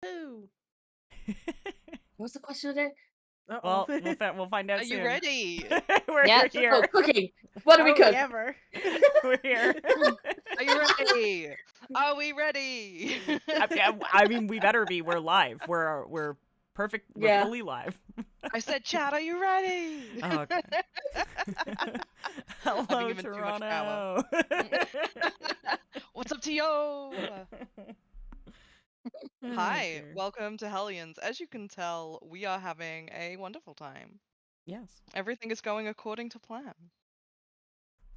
Boo. What's the question today? Uh-oh. Well, we'll find out Are soon. you ready? We're Yeah. here. Oh, cooking. What do we Are cook? ever? We're here. Are you ready? Are we ready? I mean, we better be. We're live. We're perfect. We're Yeah. fully live. I said, Chad, are you ready? Oh, okay. Hello, given too much power. Toronto. What's up to yo? Hi, dear. welcome to Hellions. As you can tell, we are having a wonderful time. Yes, Everything is going according to plan.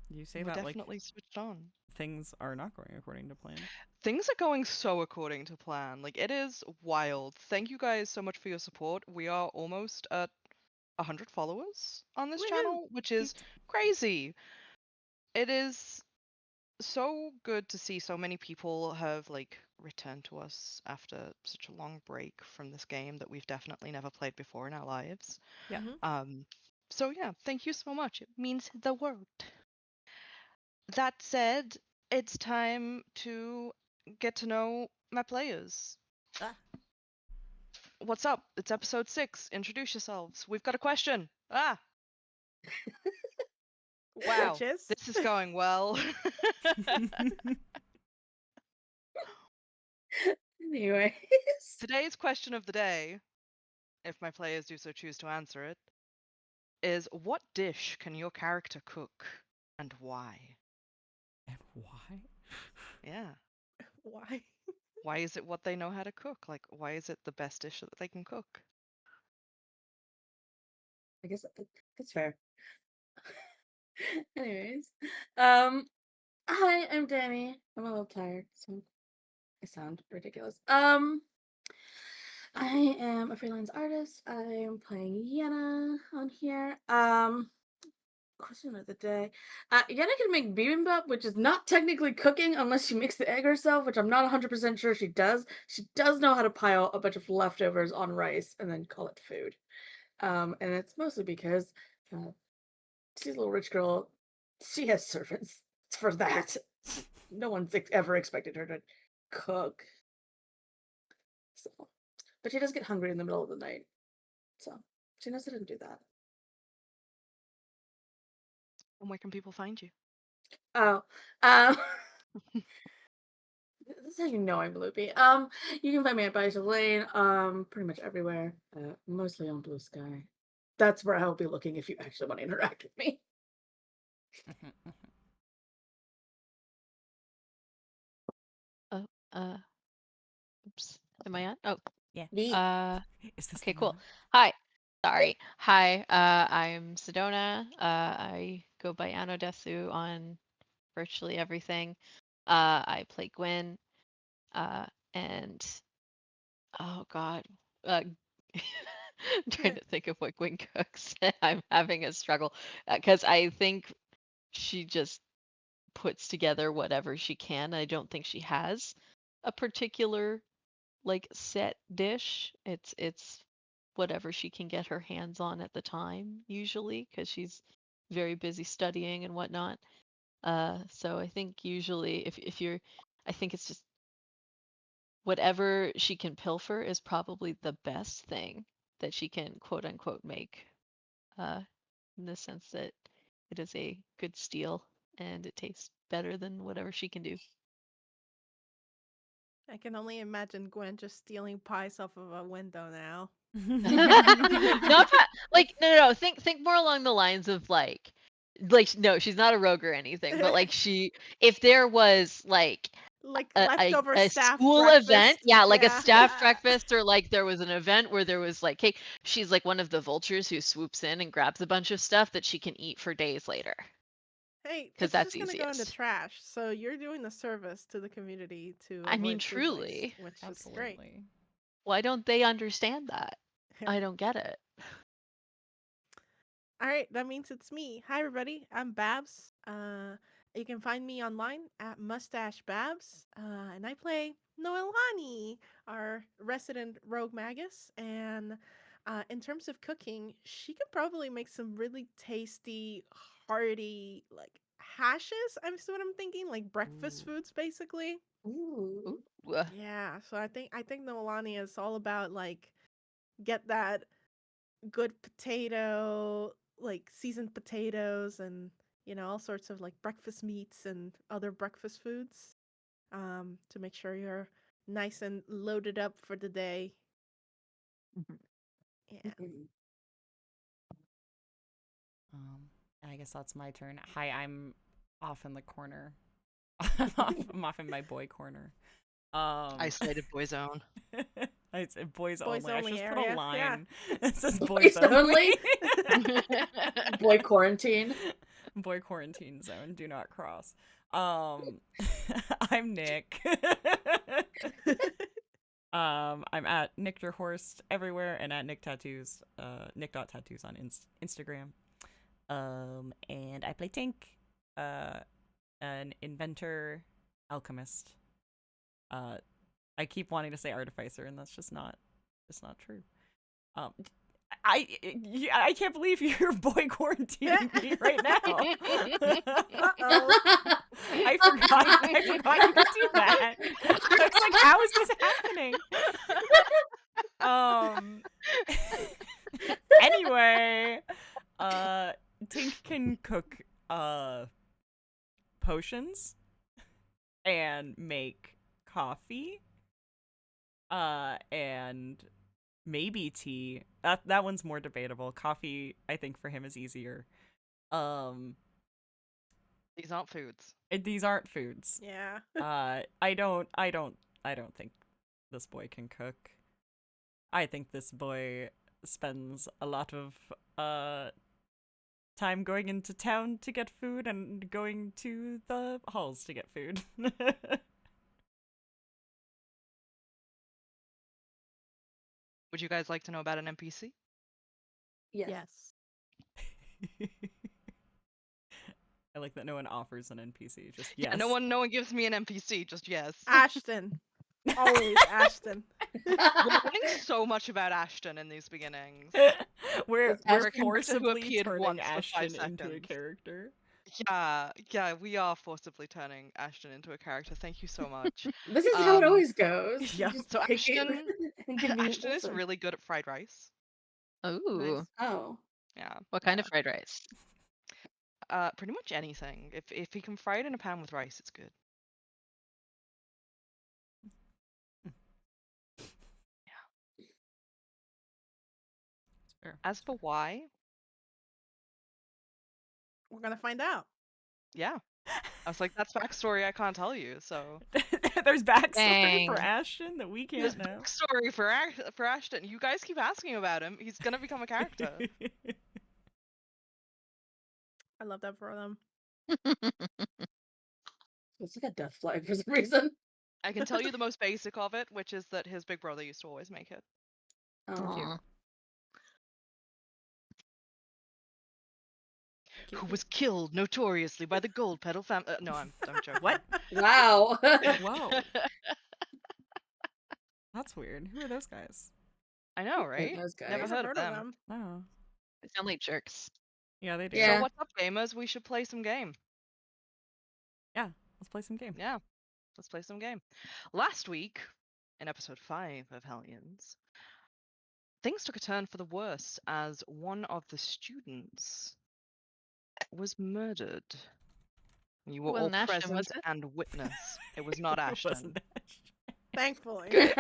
you say We're that definitely like switched on. things are not going according to plan. Things are going so according to plan. Like, it is wild. Thank you guys so much for your support. We are almost at 100 followers on this Woohoo! channel, which is crazy. It is so good to see so many people have like returned to us after such a long break from this game that we've definitely never played before in our lives. Yeah. So yeah, thank you so much. It means the world. That said, it's time to get to know my players. Ah. What's up? It's episode 6. Introduce yourselves. We've got a question. Ah. Wow. Witches? This is going well. Anyways. Today's question of the day, if my players do so choose to answer it, is what dish can your character cook and why? And why? Yeah. Why? Why is it what they know how to cook? Like, why is it the best dish that they can cook? I guess that's fair. Anyways. Hi, I'm Dani. I'm a little tired, so I sound ridiculous. I am a freelance artist. I am playing Yenna on here. Question of the day. Yenna can make bibimbap, which is not technically cooking unless she makes the egg herself, which I'm not 100% sure she does. She does know how to pile a bunch of leftovers on rice and then call it food. And it's mostly because she's a little rich girl. She has servants for that. No one's ever expected her to cook. So, but she does get hungry in the middle of the night. So she knows how to do that. And where can people find you? Oh, this is how you know I'm loopy. You can find me at Baisha Lane, pretty much everywhere. Mostly on Blue Sky. That's where I'll be looking if you actually want to interact with me. Oops. Am I on? Oh, Yeah. Is this okay, the cool. one? Hi. Sorry. Hi. I'm Sedona. I go by Anodesu on virtually everything. I play Gwynn. And oh God. I'm trying to think of what Gwynn cooks. I'm having a struggle because I think she just puts together whatever she can. I don't think she has a particular like set dish. It's whatever she can get her hands on at the time, usually, because she's very busy studying and whatnot. So I think usually if you're, I think it's just whatever she can pilfer is probably the best thing that she can quote unquote make. In the sense that it is a good steal and it tastes better than whatever she can do. I can only imagine Gwen just stealing pies off of a window now. Not like no. Think more along the lines of like no, she's not a rogue or anything, but like if there was like Like a leftover staff school breakfast. event, yeah, like a Yeah. staff breakfast, or like there was an event where there was like cake. She's like one of the vultures who swoops in and grabs a bunch of stuff that she can eat for days later. Hey, 'Cause it's that's just gonna go in the easiest. trash. So you're doing the service to the community to I mean, avoid food waste, truly. which is great. Absolutely. Why don't they understand that? I don't get it. All right, that means it's me. Hi, everybody. I'm Babs. You can find me online at Mustache Babs, and I play Noelani, our resident rogue magus. And in terms of cooking, she could probably make some really tasty, hearty, like hashes. I'm what I'm thinking, like breakfast Ooh. foods, basically. Ooh. Ooh. Yeah. So I think Noelani is all about like get that good potato, like seasoned potatoes, and all sorts of like breakfast meats and other breakfast foods, to make sure you're nice and loaded up for the day. Mhm. Yeah. Mhm. I guess that's my turn. Hi, I'm off in the corner. I'm off in my boy corner. Isolated boy zone. It's boys Boys only. I should only just put a area. Yeah. line that says Boys boys only. only? Boy quarantine. Boy quarantine zone. Do not cross. I'm Nick. I'm at Nick Der Horst everywhere and at Nick Tattoos, Nick.tattoos on Instagram. And I play Tink, an inventor, alchemist. I keep wanting to say artificer, and that's just not true. Um, I can't believe you're boy quarantining me right now. Uh-oh. I forgot you could do that. I was like, how is this happening? Anyway, Tink can cook potions and make coffee and maybe tea. That one's more debatable. Coffee, I think, for him is easier. Um These aren't foods. these aren't foods. Yeah. I don't think this boy can cook. I think this boy spends a lot of time going into town to get food and going to the halls to get food. Would you guys like to know about an NPC? Yes. Yes. I like that no one offers an NPC. Just Yeah, yes. no one gives me an NPC. Just yes. Ashton. Always Ashton. We're learning so much about Ashton in these beginnings. we're Does Ashton- We're a character who forcibly appeared turning once for 5 Ashton into a seconds. character. Yeah, we are forcibly turning Ashton into a character. Thank you so much. This is how it Um, always goes. yeah. You just So pick it Ashton, and give me Ashton is really good at fried rice. Ooh. Nice. Oh. Yeah. What kind of fried rice? Pretty much anything. If he can fry it in a pan with rice, it's good. It's fair. As for why, We're gonna find out. yeah. I was like, that's backstory I can't tell you, so There's backstory for Dang. Ashton that we there's can't know. backstory for Ashton. You guys keep asking about him. He's gonna become a character. I love that for them. It's like a death flag for some reason. I can tell you the most basic of it, which is that his big brother used to always make it. Oh. Cute. Aw. Cute. Who was killed notoriously by the Gold Petal family. No, I'm joking. What? Wow. Whoa. That's weird. Who are those guys? I know, Who are right? those guys? Never Never heard heard of of them. them. Oh. They sound like jerks. Yeah, they do. Yeah. So what's up, gamers? We should play some game. Yeah, let's play some game. Yeah, let's play some game. Last week, in episode 5 of Hellions, things took a turn for the worse as one of the students was murdered. You were It all wasn't Ashton, was present it? and witness. It was not It Ashton. wasn't Ashton. Thankfully.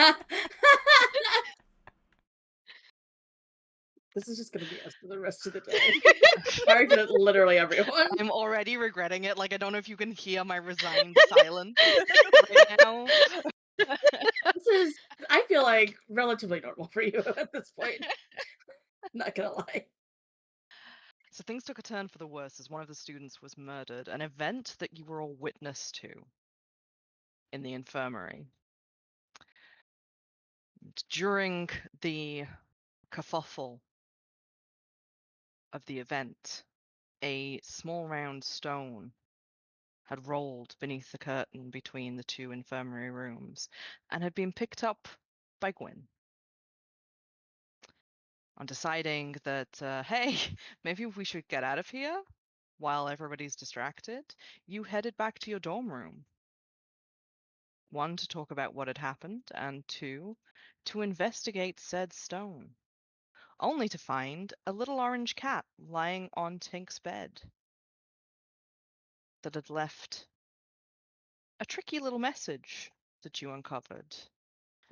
This is just gonna be us for the rest of the day. Sorry to literally everyone. I'm already regretting it. Like, I don't know if you can hear my resigned silence right now. This is, I feel like, relatively normal for you at this point. Not gonna lie. So things took a turn for the worse as one of the students was murdered, an event that you were all witness to in the infirmary. During the kerfuffle of the event, a small round stone had rolled beneath the curtain between the two infirmary rooms and had been picked up by Gwynn. On deciding that, hey, maybe we should get out of here, while everybody's distracted, you headed back to your dorm room. 1, to talk about what had happened, and 2, to investigate said stone, only to find a little orange cat lying on Tink's bed that had left a tricky little message that you uncovered.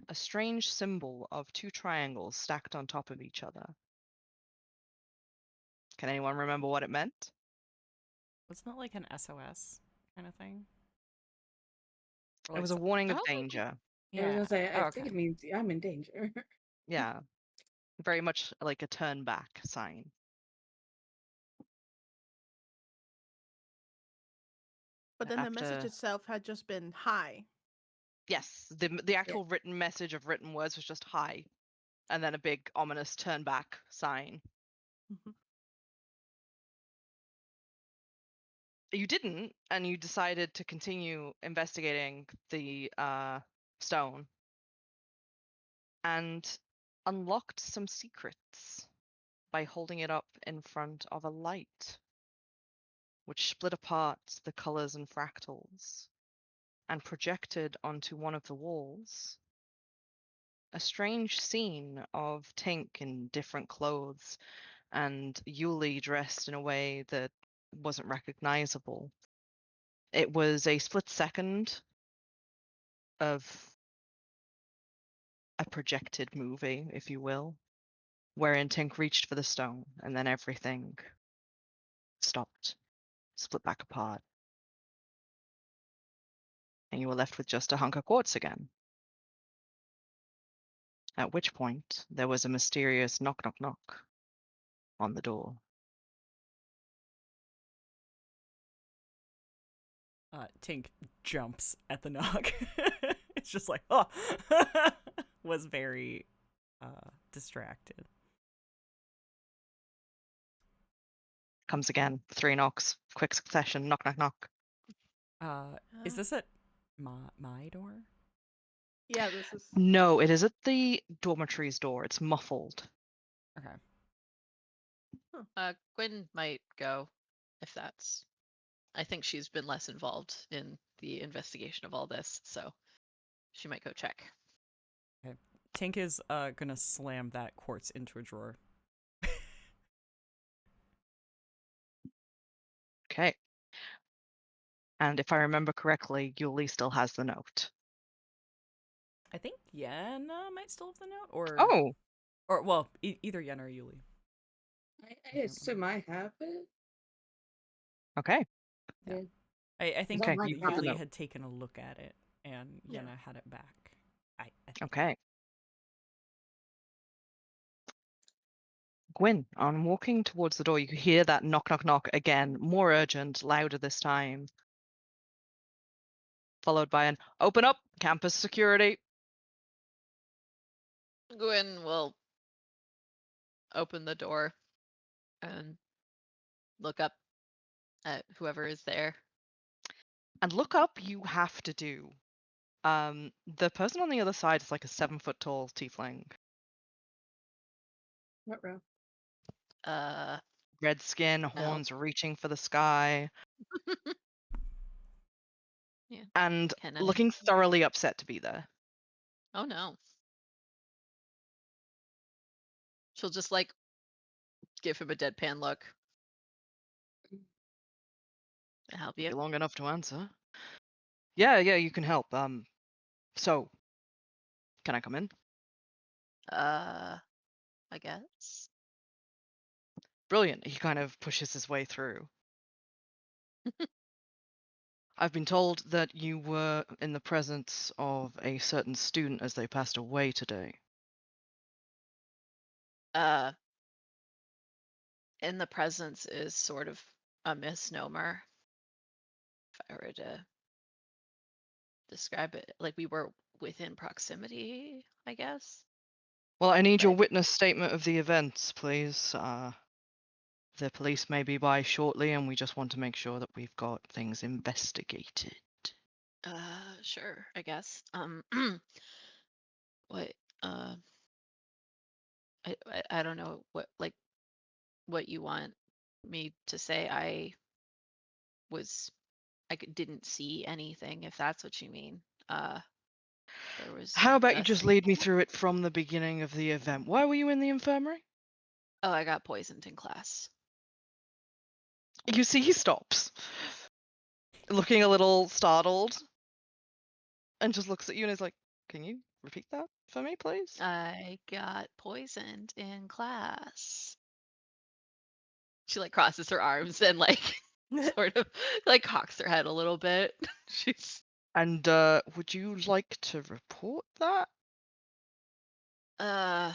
A strange symbol of 2 triangles stacked on top of each other. Can anyone remember what it meant? Wasn't it like an SOS kind of thing? Or It like was a warning of Oh. danger. I was yeah. gonna say, I Oh, think okay. it means I'm in danger. Yeah. Very much like a turn back sign. But then the message After itself had just been hi. Yes, the actual written message of written words was just hi, and then a big ominous turn back sign. Mhm. You didn't, and you decided to continue investigating the stone and unlocked some secrets by holding it up in front of a light, which split apart the colors and fractals and projected onto one of the walls a strange scene of Tink in different clothes and Yulie dressed in a way that wasn't recognizable. It was a split second of a projected movie, if you will, wherein Tink reached for the stone and then everything stopped, split back apart. And you were left with just a hunk of quartz again. At which point, there was a mysterious knock, knock, knock on the door. Tink jumps at the knock. It's just like, oh, was very distracted. Comes again, 3 knocks, quick succession, knock, knock, knock. Is this at my door? Yeah, this is. No, it is at the dormitory's door. It's muffled. Okay. Gwynn might go if that's. I think she's been less involved in the investigation of all this, so she might go check. Okay. Tink is gonna slam that quartz into a drawer. Okay. And if I remember correctly, Yulie still has the note. I think Yenna might still have the note, or Oh, well, either Yenna or Yulie. I assume I have it. okay. Yeah. Yeah. I think It's on Okay, my you have the Yulie note. had taken a look at it, and Yeah. Yenna had it back. I think. Okay. Gwyn, on walking towards the door, you hear that knock, knock, knock again, more urgent, louder this time, followed by an open up, campus security. Gwynn will open the door and look up at whoever is there. And look up, you have to do. The person on the other side is like a 7-foot tall tiefling. What row? Red skin, horns reaching for the sky, Yeah. and Can I? looking thoroughly upset to be there. Oh no. She'll just like give him a deadpan look. To help you. Long enough to answer. Yeah, you can help. So, can I come in? I guess. Brilliant. He kind of pushes his way through. I've been told that you were in the presence of a certain student as they passed away today. In the presence is sort of a misnomer. If I were to describe it, like we were within proximity, I guess. Well, I need your But witness statement of the events, please. The police may be by shortly, and we just want to make sure that we've got things investigated. sure, I guess. What I don't know what you want me to say. didn't see anything, if that's what you mean. There was How about you just nothing. lead me through it from the beginning of the event? Why were you in the infirmary? Oh, I got poisoned in class. You see, he stops, looking a little startled, and just looks at you and is like, "Can you repeat that for me, please?" I got poisoned in class. She like crosses her arms and like sort of like cocks her head a little bit. She's And would you like to report that? uh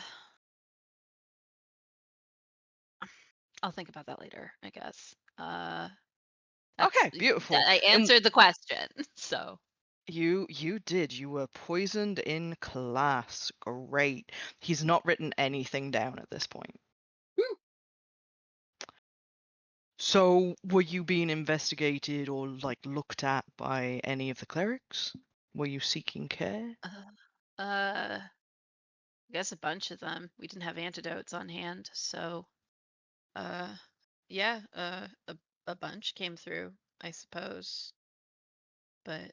I'll think about that later, I guess. Okay, beautiful. I answered the question. So You did. You were poisoned in class. Great. He's not written anything down at this point. Hmm. So, were you being investigated or like looked at by any of the clerics? Were you seeking care? I guess a bunch of them. We didn't have antidotes on hand, so yeah, a bunch came through, I suppose. But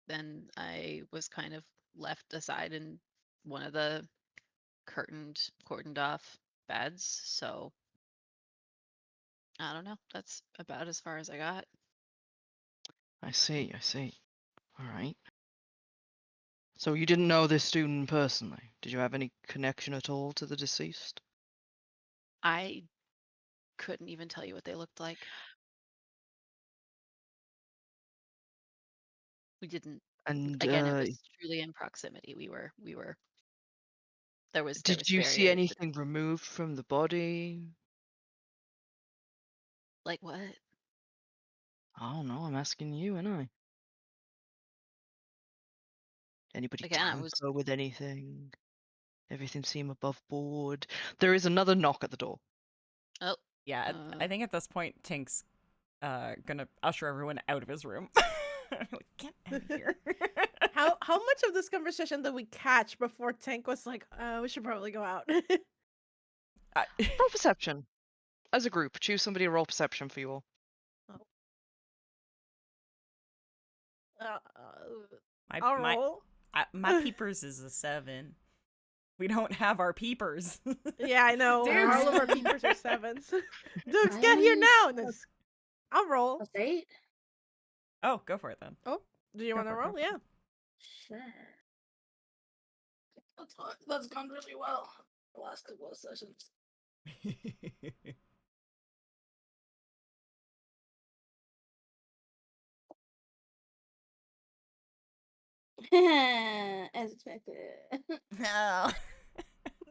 then I was kind of left aside in one of the cordoned off beds, so I don't know. That's about as far as I got. I see. All right. So you didn't know this student personally? Did you have any connection at all to the deceased? I couldn't even tell you what they looked like. We didn't. And Again, it was truly in proximity. We were there did was you see barriers. anything removed from the body? Like what? I don't know. I'm asking you, and I. Anybody Again, I was tamper with anything? Everything seem above board? There is another knock at the door. oh Yeah, I think at this point, Tink's gonna usher everyone out of his room. Like, get out of here. How much of this conversation did we catch before Tank was like, we should probably go out? Roll perception. As a group, choose somebody to roll perception for you all. uh, my I'll my roll. my peepers is a 7. We don't have our peepers. Yeah, I know. Dukes. All of our peepers are 7s. Dukes, get here now. And this, I'll roll. Plus 8? Oh, go for it then. Oh, do you Go want to for it, go roll? for it. Yeah. Sure. That's gone really well the last couple of sessions. As expected. No.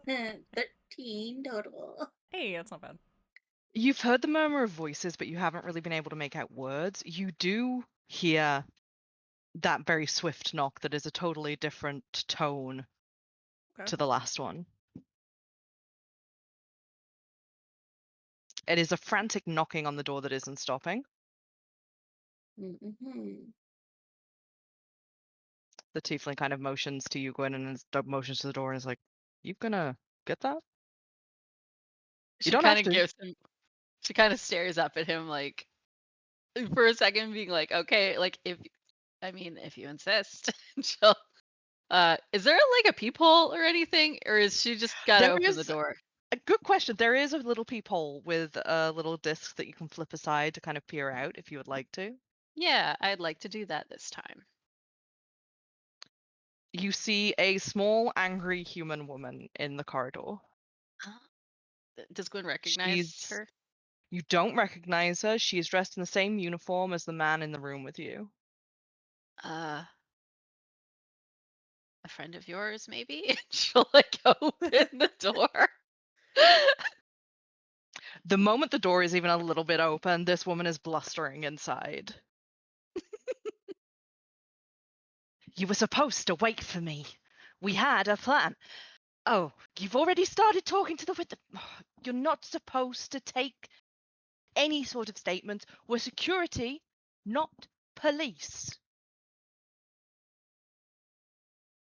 13 total. Hey, that's not bad. You've heard the murmur of voices, but you haven't really been able to make out words. You do hear that very swift knock that is a totally different tone Okay. to the last one. It is a frantic knocking on the door that isn't stopping. Mm-hmm. The tiefling kind of motions to you, Gwynn, and motions to the door and is like, "You gonna get that? You she don't have kind of to." gives him. She kind of stares up at him like for a second, being like, "Okay, like if you insist." And she'll. Is there like a peephole or anything, or is she just gotta There open the is door? a good question. There is a little peephole with a little disc that you can flip aside to kind of peer out if you would like to. Yeah, I'd like to do that this time. You see a small, angry human woman in the corridor. Does Gwyn recognize her? You don't recognize her. She is dressed in the same uniform as the man in the room with you. A friend of yours, maybe? She'll like open the door. The moment the door is even a little bit open, this woman is blustering inside. You were supposed to wait for me. We had a plan. Oh, you've already started talking to the You're not supposed to take any sort of statement. We're security, not police.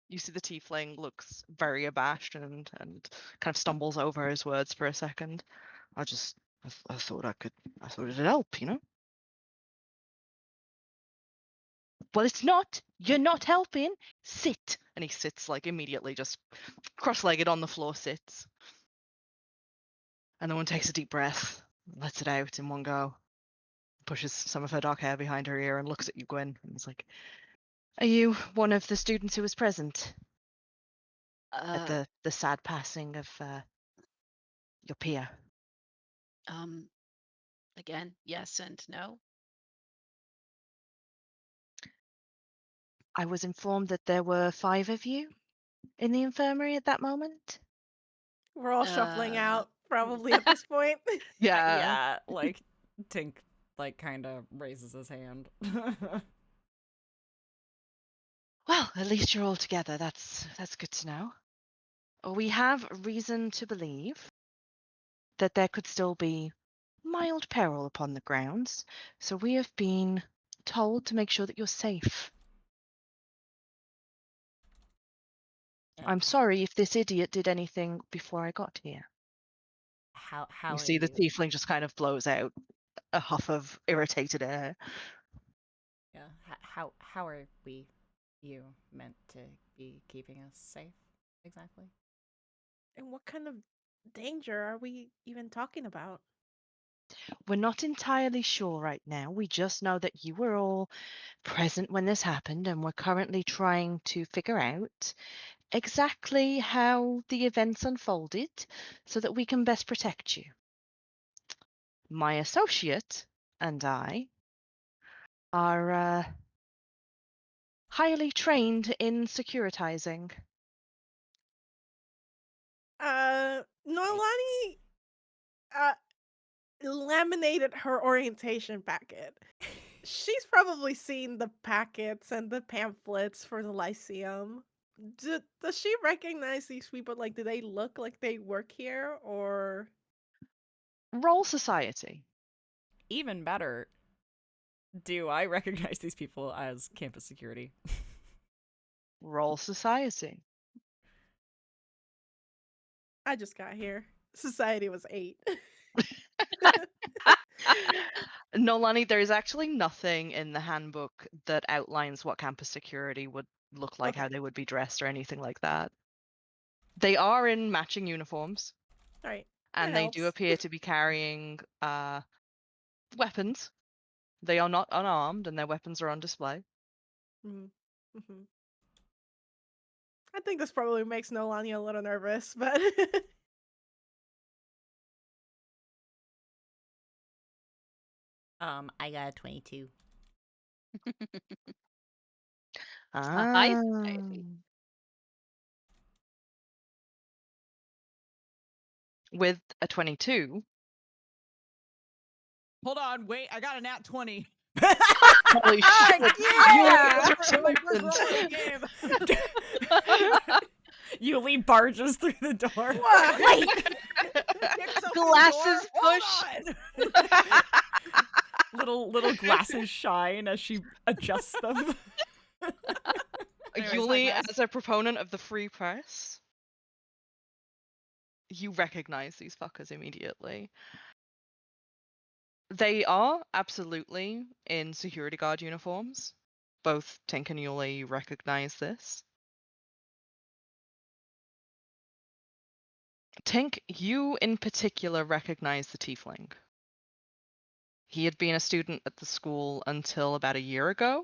You see the tiefling looks very abashed and kind of stumbles over his words for a second. I thought it'd help, you know? Well, it's not. You're not helping. Sit. And he sits like immediately, just cross-legged on the floor, sits. And the woman takes a deep breath, lets it out in one go, pushes some of her dark hair behind her ear and looks at you, Gwynn, and is like, "Are you one of the students who was present at the sad passing of your peer?" Again, yes and no. I was informed that there were 5 of you in the infirmary at that moment. We're all shuffling Uh, out probably at this point. Yeah, like Tink like kind of raises his hand. Well, at least you're all together. That's good to know. We have reason to believe that there could still be mild peril upon the grounds, so we have been told to make sure that you're safe. I'm sorry if this idiot did anything before I got here. How You are see the you? tiefling just kind of blows out a huff of irritated air. Yeah. How are you meant to be keeping us safe exactly? And what kind of danger are we even talking about? We're not entirely sure right now. We just know that you were all present when this happened, and we're currently trying to figure out exactly how the events unfolded so that we can best protect you. My associate and I are highly trained in securitizing. Noelani uh laminated her orientation packet. She's probably seen the packets and the pamphlets for the Lyceum. Does she recognize these people? Like, do they look like they work here, or Roll society. Even better, do I recognize these people as campus security? Roll society. I just got here. Society was 8. Noelani, there is actually nothing in the handbook that outlines what campus security would look like, how Okay. they would be dressed, or anything like that. They are in matching uniforms, All right. and That they do helps. appear to be carrying weapons. They are not unarmed, and their weapons are on display. Mm-hmm. I think this probably makes Noelani a little nervous, but I got a 22. A high Ah. society. With a 22. Hold on, wait, I got a nat 20. Holy shit! yeah! My first roll of the game. Yulie barges through the door. What? Wait! Kicks open the Glasses door. Hold push. little glasses shine as she adjusts them. Anyways, hi, Yulie, guys. as a proponent of the free press, you recognize these fuckers immediately. They are absolutely in security guard uniforms. Both Tink and Yulie recognize this. Tink, you in particular recognize the tiefling. He had been a student at the school until about a year ago,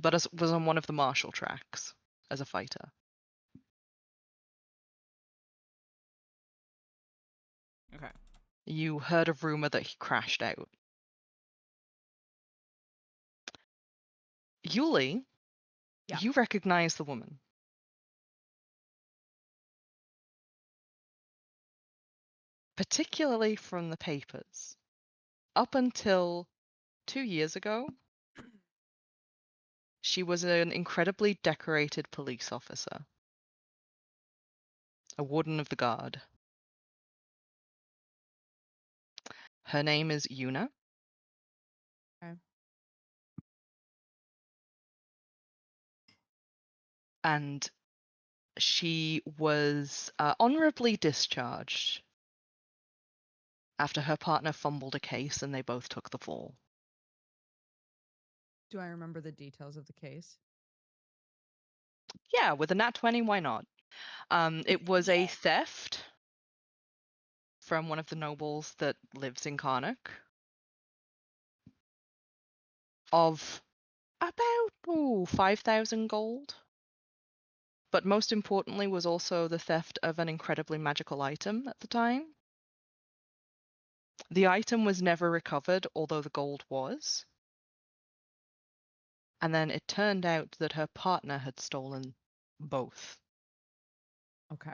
but was on one of the martial tracks as a fighter. Okay. You heard a rumor that he crashed out. Yulie, Yeah. you recognize the woman. Particularly from the papers. Up until 2 years ago, she was an incredibly decorated police officer. A warden of the guard. Her name is Yenna. Okay. And she was honorably discharged after her partner fumbled a case and they both took the fall. Do I remember the details of the case? Yeah, with a nat 20, why not? It was a theft from one of the nobles that lives in Carnocht of about 5,000 gold. But most importantly was also the theft of an incredibly magical item at the time. The item was never recovered, although the gold was. And then it turned out that her partner had stolen both. Okay.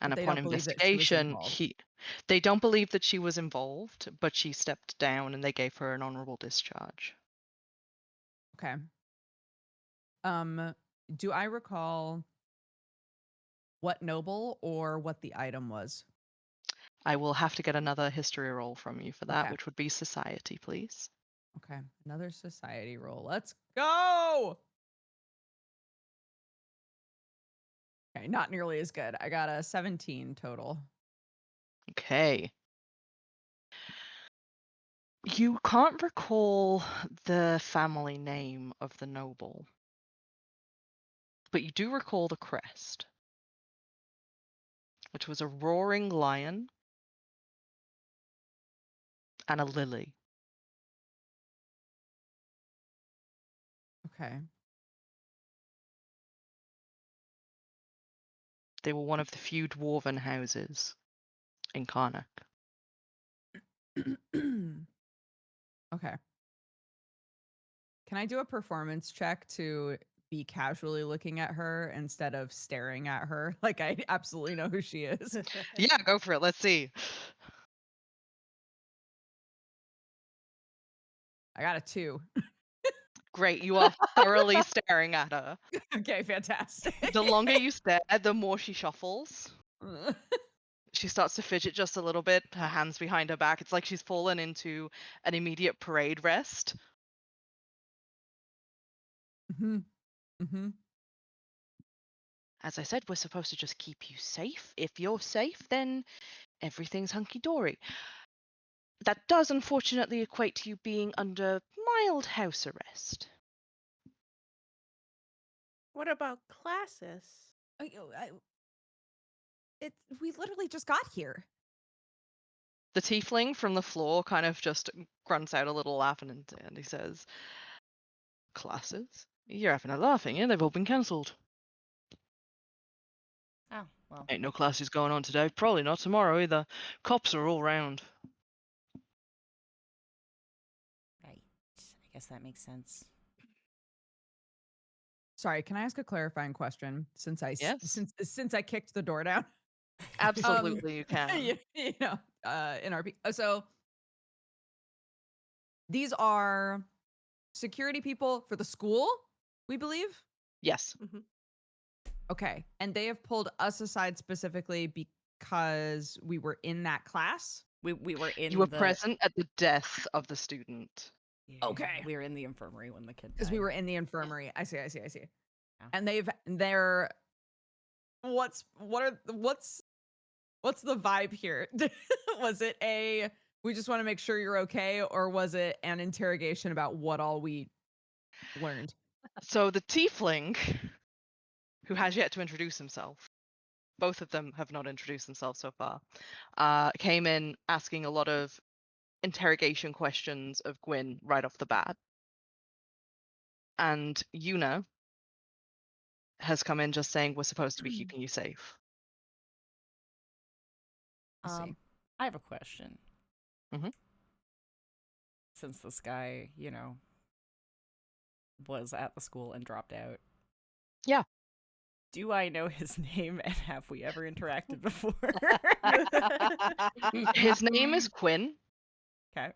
And But they upon don't believe that she was investigation, involved. they don't believe that she was involved, but she stepped down and they gave her an honorable discharge. Okay. Do I recall what noble or what the item was? I will have to get another history roll from you for that, Okay. which would be society, please. Okay. Another society roll. Let's go. Okay, not nearly as good. I got a 17 total. Okay. You can't recall the family name of the noble, but you do recall the crest, which was a roaring lion and a lily. Okay. They were one of the few dwarven houses in Carnocht. Okay. Can I do a performance check to be casually looking at her instead of staring at her? Like I absolutely know who she is. Yeah, go for it. Let's see. I got a 2. Great, you are thoroughly staring at her. Okay, fantastic. The longer you stare, the more she shuffles. She starts to fidget just a little bit, her hands behind her back. It's like she's fallen into an immediate parade rest. Mm-hmm. Mm-hmm. As I said, we're supposed to just keep you safe. If you're safe, then everything's hunky-dory. That does unfortunately equate to you being under mild house arrest. What about classes? We literally just got here. The tiefling from the floor kind of just grunts out a little laugh and he says, "Classes? You're having a laughing, yeah? They've all been cancelled. Oh, well. Ain't no classes going on today. Probably not tomorrow either. Cops are all round." Right. I guess that makes sense. Sorry, can I ask a clarifying question? Since I Yes. since I kicked the door down. Absolutely, you can. You know, in RP. So these are security people for the school, we believe. Yes. Mhm. Okay, and they have pulled us aside specifically because we were in that class. We were in You were the present at the death of the student. Yeah, Okay. We were in the infirmary when the kid died. Because we were in the infirmary. I see. Yeah. And they're what's the vibe here? Was it a we just want to make sure you're okay, or was it an interrogation about what all we learned? So the tiefling, who has yet to introduce himself, both of them have not introduced themselves so far, came in asking a lot of interrogation questions of Gwynn right off the bat. And Yuna has come in just saying, we're supposed to be keeping you safe. I see. I have a question. Mhm. Since this guy, was at the school and dropped out. Yeah. Do I know his name and have we ever interacted before? His name is Quinn. Okay.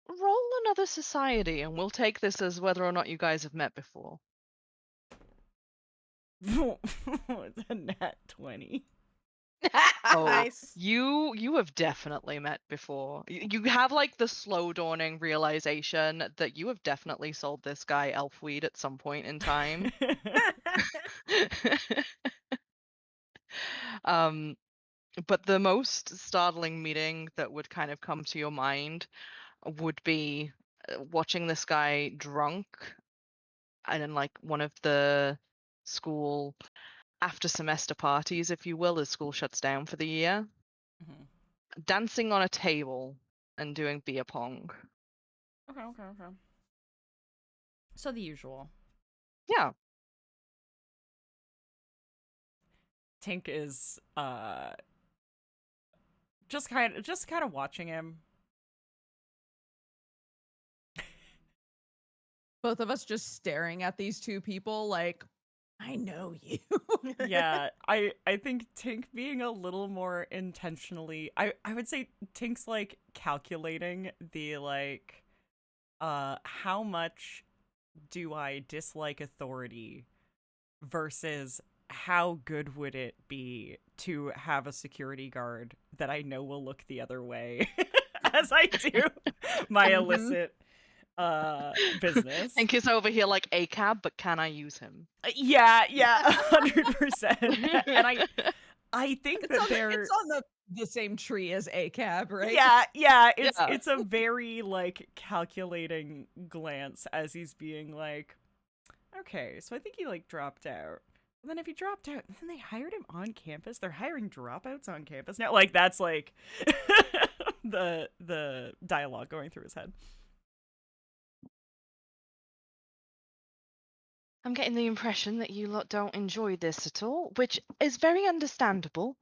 Roll another society and we'll take this as whether or not you guys have met before. It's a nat 20. Oh, Nice. you have definitely met before. You have like the slow dawning realization that you have definitely sold this guy elfweed at some point in time. But the most startling meeting that would kind of come to your mind would be watching this guy drunk and in like one of the school after semester parties, if you will, as school shuts down for the year, Mhm. dancing on a table and doing beer pong. Okay. So the usual. Yeah. Tink is just kind of watching him. Both of us just staring at these two people like, I know you. Yeah, I think Tink being a little more intentionally, I would say Tink's like calculating the like how much do I dislike authority versus how good would it be to have a security guard that I know will look the other way as I do my Mhm. illicit business. Tink is over here like a cab, but can I use him? Yeah, 100%. And I think that It's on the same tree as ACAB, right? yeah, it's Yeah. it's a very like calculating glance as he's being like, okay, so I think he like dropped out. And then if he dropped out, then they hired him on campus. They're hiring dropouts on campus now. Like that's like the dialogue going through his head. I'm getting the impression that you lot don't enjoy this at all, which is very understandable.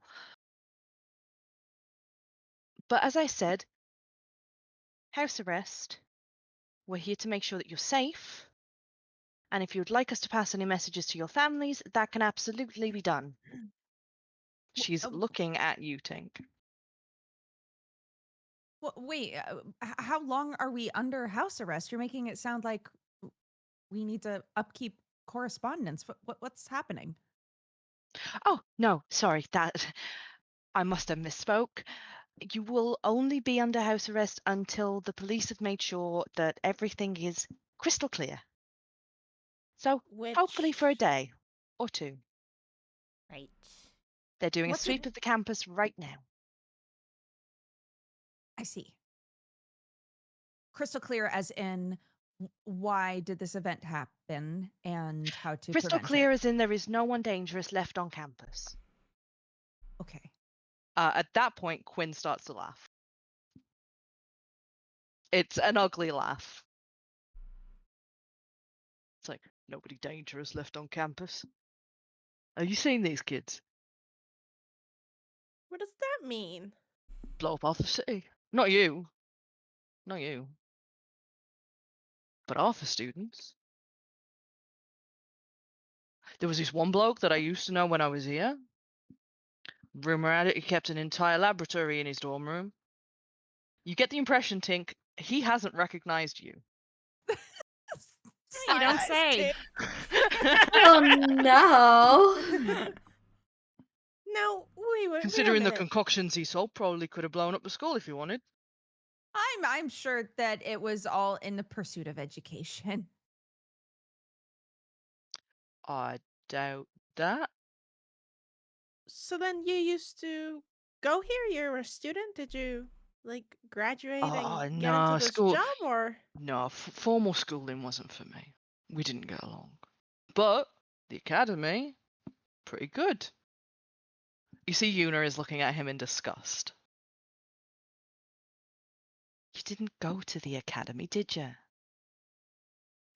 But as I said, house arrest. We're here to make sure that you're safe. And if you'd like us to pass any messages to your families, that can absolutely be done. She's looking at you, Tink. Wait, how long are we under house arrest? You're making it sound like we need to upkeep correspondence. What's happening? Oh, no, sorry, that I must have misspoke. You will only be under house arrest until the police have made sure that everything is crystal clear. So, hopefully for a day or two. Right. They're doing a What's sweep of the campus right now. I see. Crystal clear as in why did this event happen and how to Crystal prevent clear it? as in there is no one dangerous left on campus. Okay. At that point, Quinn starts to laugh. It's an ugly laugh. It's like, nobody dangerous left on campus. Have you seen these kids? What does that mean? Blow up half the city. Not you. Not you. But half the students. There was this one bloke that I used to know when I was here. Rumor had it he kept an entire laboratory in his dorm room. You get the impression, Tink, he hasn't recognized you. You don't say. Oh no. No, wait a Considering the minute. concoctions he sold, probably could have blown up the school if he wanted. I'm sure that it was all in the pursuit of education. I doubt that. So then you used to go here? You're a student? Did you like graduate Oh, and get into no, this school. job or? No, formal schooling wasn't for me. We didn't get along. But the academy, pretty good. You see, Yuna is looking at him in disgust. You didn't go to the academy, did you?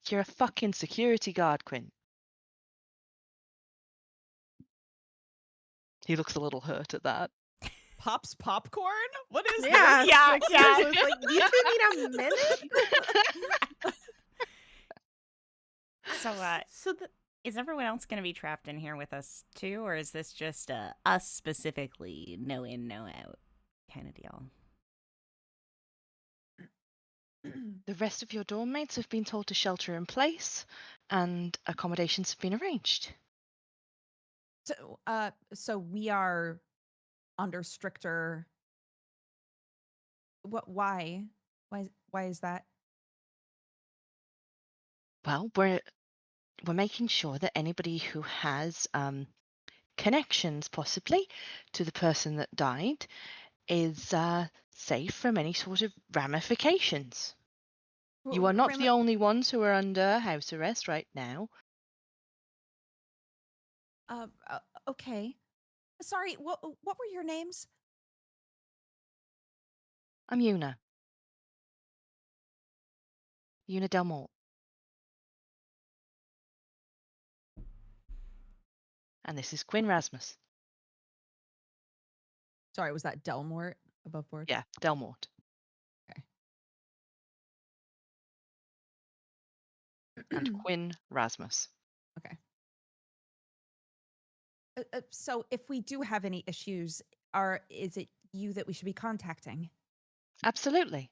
You're a fucking security guard, Quinn. He looks a little hurt at that. Pops popcorn? What is Yeah, this? Yeah, like, yeah. seriously, it's like you two need a minute. So So is everyone else going to be trapped in here with us too, or is this just us specifically, no in, no out kind of deal? The rest of your dorm mates have been told to shelter in place, and accommodations have been arranged. So we are under stricter. Why? Why is that? Well, we're making sure that anybody who has connections, possibly, to the person that died is safe from any sort of ramifications. You are not the only ones who are under house arrest right now. Okay. Sorry, what were your names? I'm Yuna. Yuna Delmore. And this is Gwynn Rasmus. Sorry, was that Delmort above board? Yeah, Delmort. Okay. And Gwynn Rasmus. Okay. So if we do have any issues, is it you that we should be contacting? Absolutely.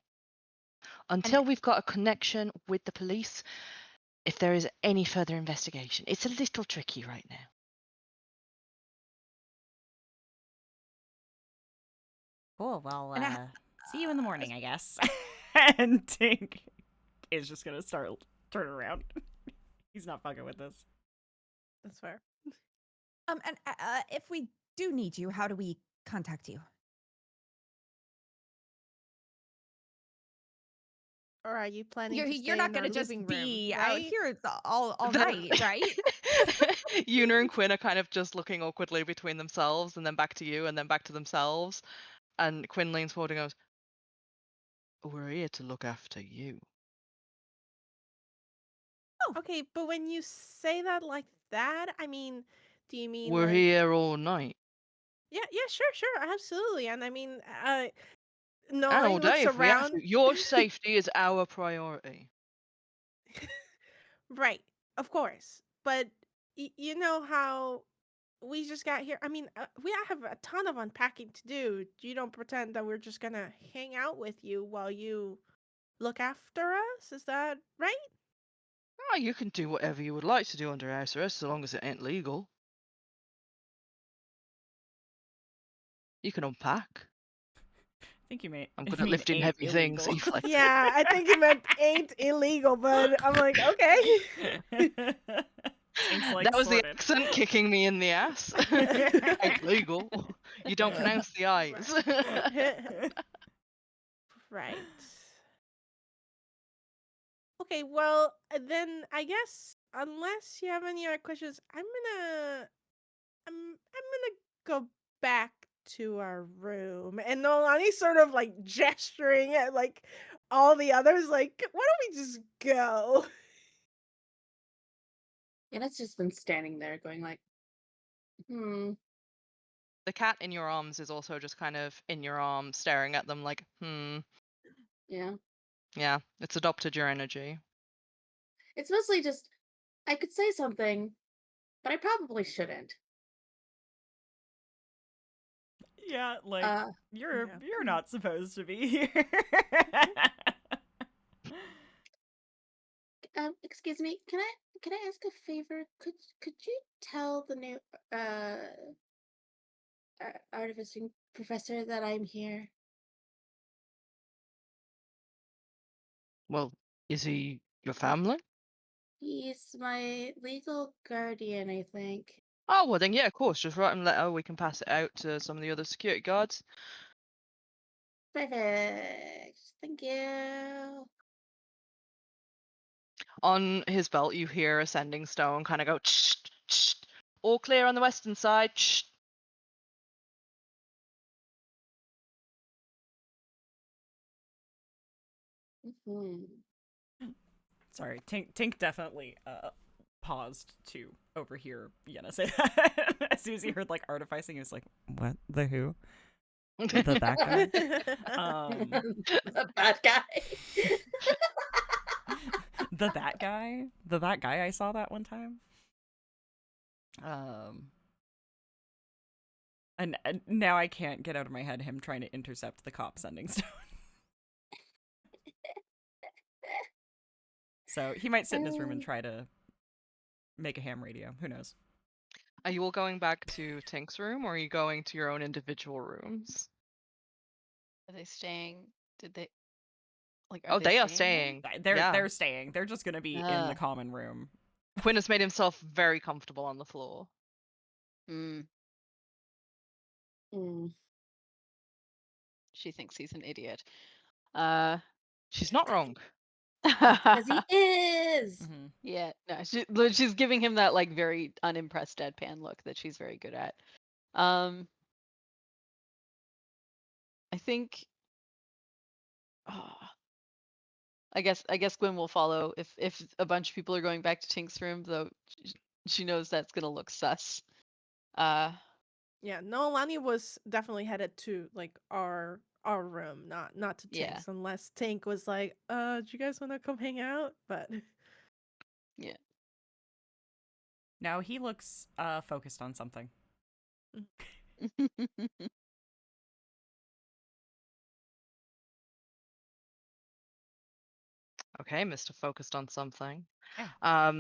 Until we've got a connection with the police, if there is any further investigation. It's a little tricky right now. Cool. Well, And see you in the morning, I guess. And Tink is just gonna turn around. He's not fucking with this. That's fair. And if we do need you, how do we contact you? Or are you planning to stay You're not in our going to just living be room, out right? here all night, right? Yuna and Quinn are kind of just looking awkwardly between themselves and then back to you and then back to themselves. And Quinn leans forward and goes, "We're here to look after you." Okay, but when you say that like that, I mean, do you mean We're like here all night. Yeah, sure, absolutely. And I mean, And Noelani all day looks if we have around. to. Your safety is our priority. Right, of course. But you know how we just got here. I mean, we have a ton of unpacking to do. You don't pretend that we're just gonna hang out with you while you look after us. Is that right? Oh, you can do whatever you would like to do under house arrest, so long as it ain't legal. You can unpack. I think you may. I'm good at lifting ain't heavy things. illegal. He flexes. Yeah, I think you meant ain't illegal, but I'm like, okay. Tink's like That was the sorted. accent kicking me in the ass. Ain't legal. You don't pronounce the I's. Right. Okay, well, then I guess unless you have any other questions, I'm gonna go back to our room. And Noelani's sort of like gesturing at like all the others, like, why don't we just go? Yeah, that's just been standing there going like, The cat in your arms is also just kind of in your arm, staring at them like, yeah. Yeah, it's adopted your energy. It's mostly just, I could say something, but I probably shouldn't. Yeah, like you're not supposed to be here. Excuse me, can I ask a favor? Could you tell the new artificing professor that I'm here? Well, is he your family? He's my legal guardian, I think. Oh, well then, yeah, of course. Just write him a letter. We can pass it out to some of the other security guards. Perfect. Thank you. On his belt, you hear a sending stone kind of go, "Shh, shh, all clear on the western side. Shh." Sorry, Tink definitely paused to overhear Yenna say that. As soon as he heard like artificing, he was like, "What? The who? The that guy?" The bad guy. The that guy? The that guy I saw that one time? And now I can't get out of my head him trying to intercept the cop sending stone. So he might sit in his room and try to make a ham radio. Who knows? Are you all going back to Tink's room, or are you going to your own individual rooms? Are they staying? Did they? Like, Oh, they are staying staying. They're staying. They're just gonna be in the common room. Quinn has made himself very comfortable on the floor. there? Mm. She thinks he's an idiot. She's not wrong. Because he is. Mhm. Yeah, no, she's giving him that like very unimpressed deadpan look that she's very good at. I think. I guess Gwyn will follow if a bunch of people are going back to Tink's room, though she knows that's gonna look sus. Yeah, Noelani was definitely headed to like our room, not to Yeah. Tink's, unless Tink was like, do you guys want to come hang out? But Yeah. Now he looks focused on something. Okay, Mr. Focused on something. Yeah.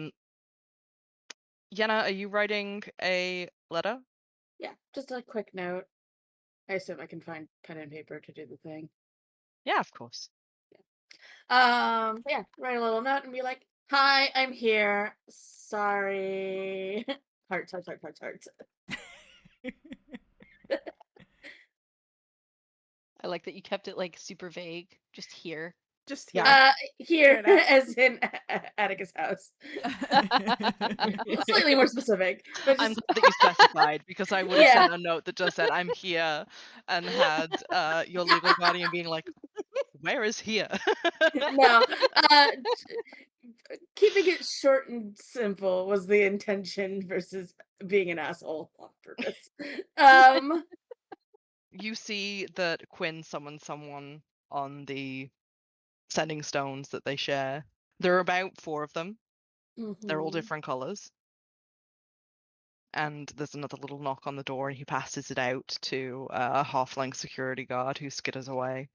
Yenna, are you writing a letter? Yeah, just a quick note. I assume I can find pen and paper to do the thing. Yeah, of course. Yeah, write a little note and be like, "Hi, I'm here. Sorry." Hearts, hearts, hearts, hearts, hearts. I like that you kept it like super vague, just here. just Yeah. here. Here, Figure it out. as in Atticus' house. Slightly more specific, but I'm just glad that you specified because I would have yeah. sent a note that just said I'm here and had your legal guardian being like, "Where is here?" No, keeping it short and simple was the intention versus being an asshole on purpose. You see that Quinn summons someone on the sending stones that they share. There are about 4 of them. They're all Mhm. different colors. And there's another little knock on the door, and he passes it out to a halfling security guard who skitters away.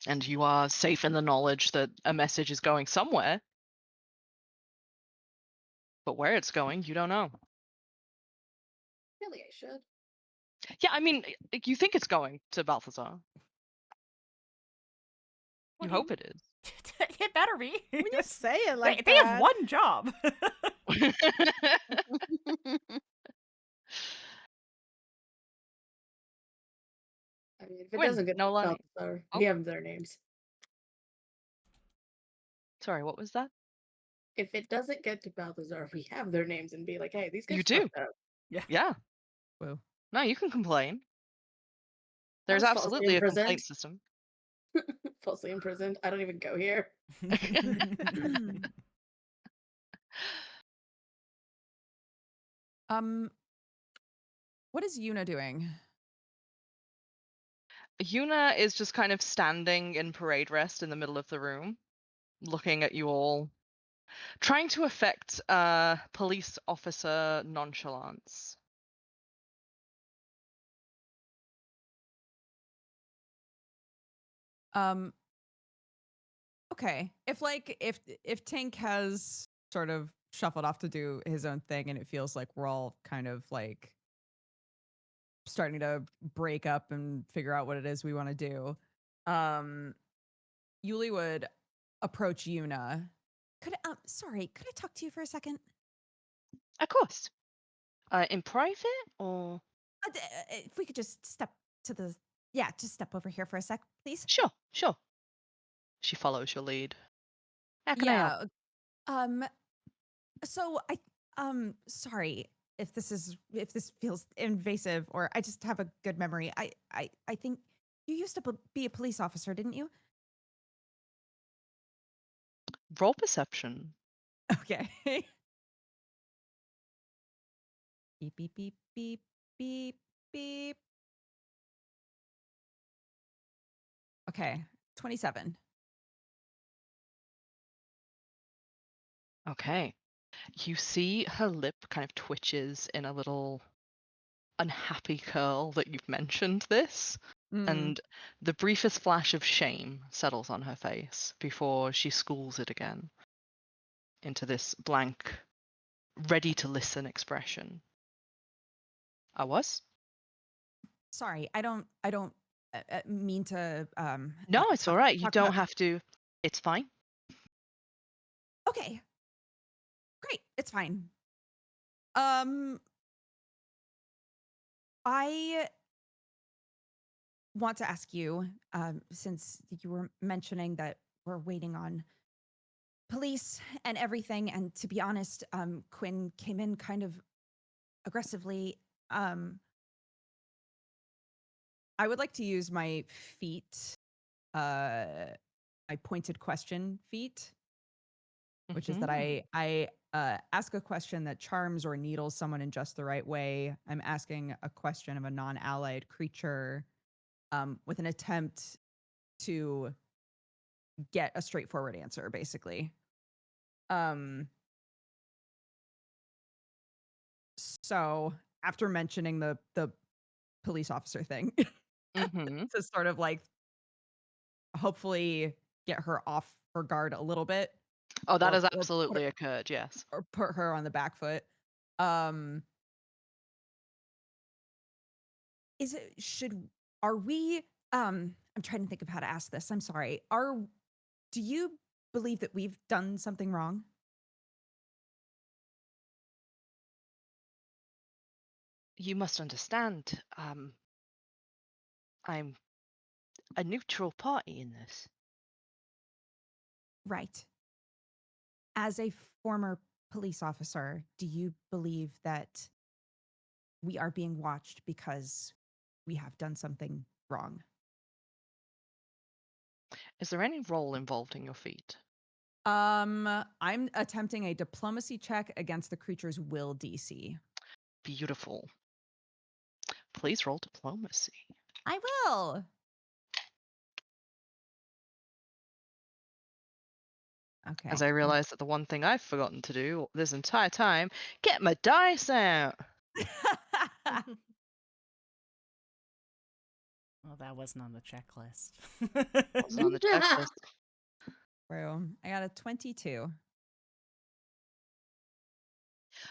And you are safe in the knowledge that a message is going somewhere. But where it's going, you don't know. Really, I should. Yeah, I mean, you think it's going to Balthazar. What You do you hope it is. It better be. When you say it like they have that. one job. I mean, if it Gwyn, doesn't get Noelani. Balthazar, Oh. we have their names. Sorry, what was that? If it doesn't get to Balthazar, we have their names and be like, "Hey, these guys You do. fucked up." Yeah. Whoa. No, you can complain. I There's was falsely absolutely a imprisoned. complaint system. Falsely imprisoned. I don't even go here. What is Yuna doing? Yuna is just kind of standing in parade rest in the middle of the room, looking at you all, trying to affect police officer nonchalance. Okay. If Tink has sort of shuffled off to do his own thing and it feels like we're all kind of like starting to break up and figure out what it is we want to do, Yulie would approach Yuna. Sorry, could I talk to you for a second? Of course. In private or? If we could just step over here for a sec, please. Sure. She follows your lead. How can I help? Yeah. So sorry if this feels invasive, or I just have a good memory. I think you used to be a police officer, didn't you? Roll perception. Okay. Beep beep beep beep beep beep. Okay, 27. Okay. You see her lip kind of twitches in a little unhappy curl that you've mentioned this, and the briefest flash of shame settles on her face before she schools it again into this blank, ready to listen expression. I was? Sorry, I don't mean to No, it's all right. You talk don't about. have to. It's fine. Okay. great. It's fine. I want to ask you, since you were mentioning that we're waiting on police and everything, and to be honest, Quinn came in kind of aggressively. I would like to use my feat, my pointed question feat, which is that I ask a question that charms or needles someone in just the right way. I'm asking a question of a non-allied creature, with an attempt to get a straightforward answer, basically. So after mentioning the police officer thing, to sort of like hopefully get her off her guard a little bit. Oh, that or- has or absolutely occurred, yes. or put her on the back foot. Are we I'm trying to think of how to ask this. I'm sorry. Do you believe that we've done something wrong? You must understand, I'm a neutral party in this. Right. As a former police officer, do you believe that we are being watched because we have done something wrong? Is there any role involved in your feat? I'm attempting a diplomacy check against the creature's will DC. Beautiful. Please roll diplomacy. I will. Okay. As I realize that the one thing I've forgotten to do this entire time, get my dice out. Well, that wasn't on the checklist. Wasn't on the checklist. Bro, I got a 22.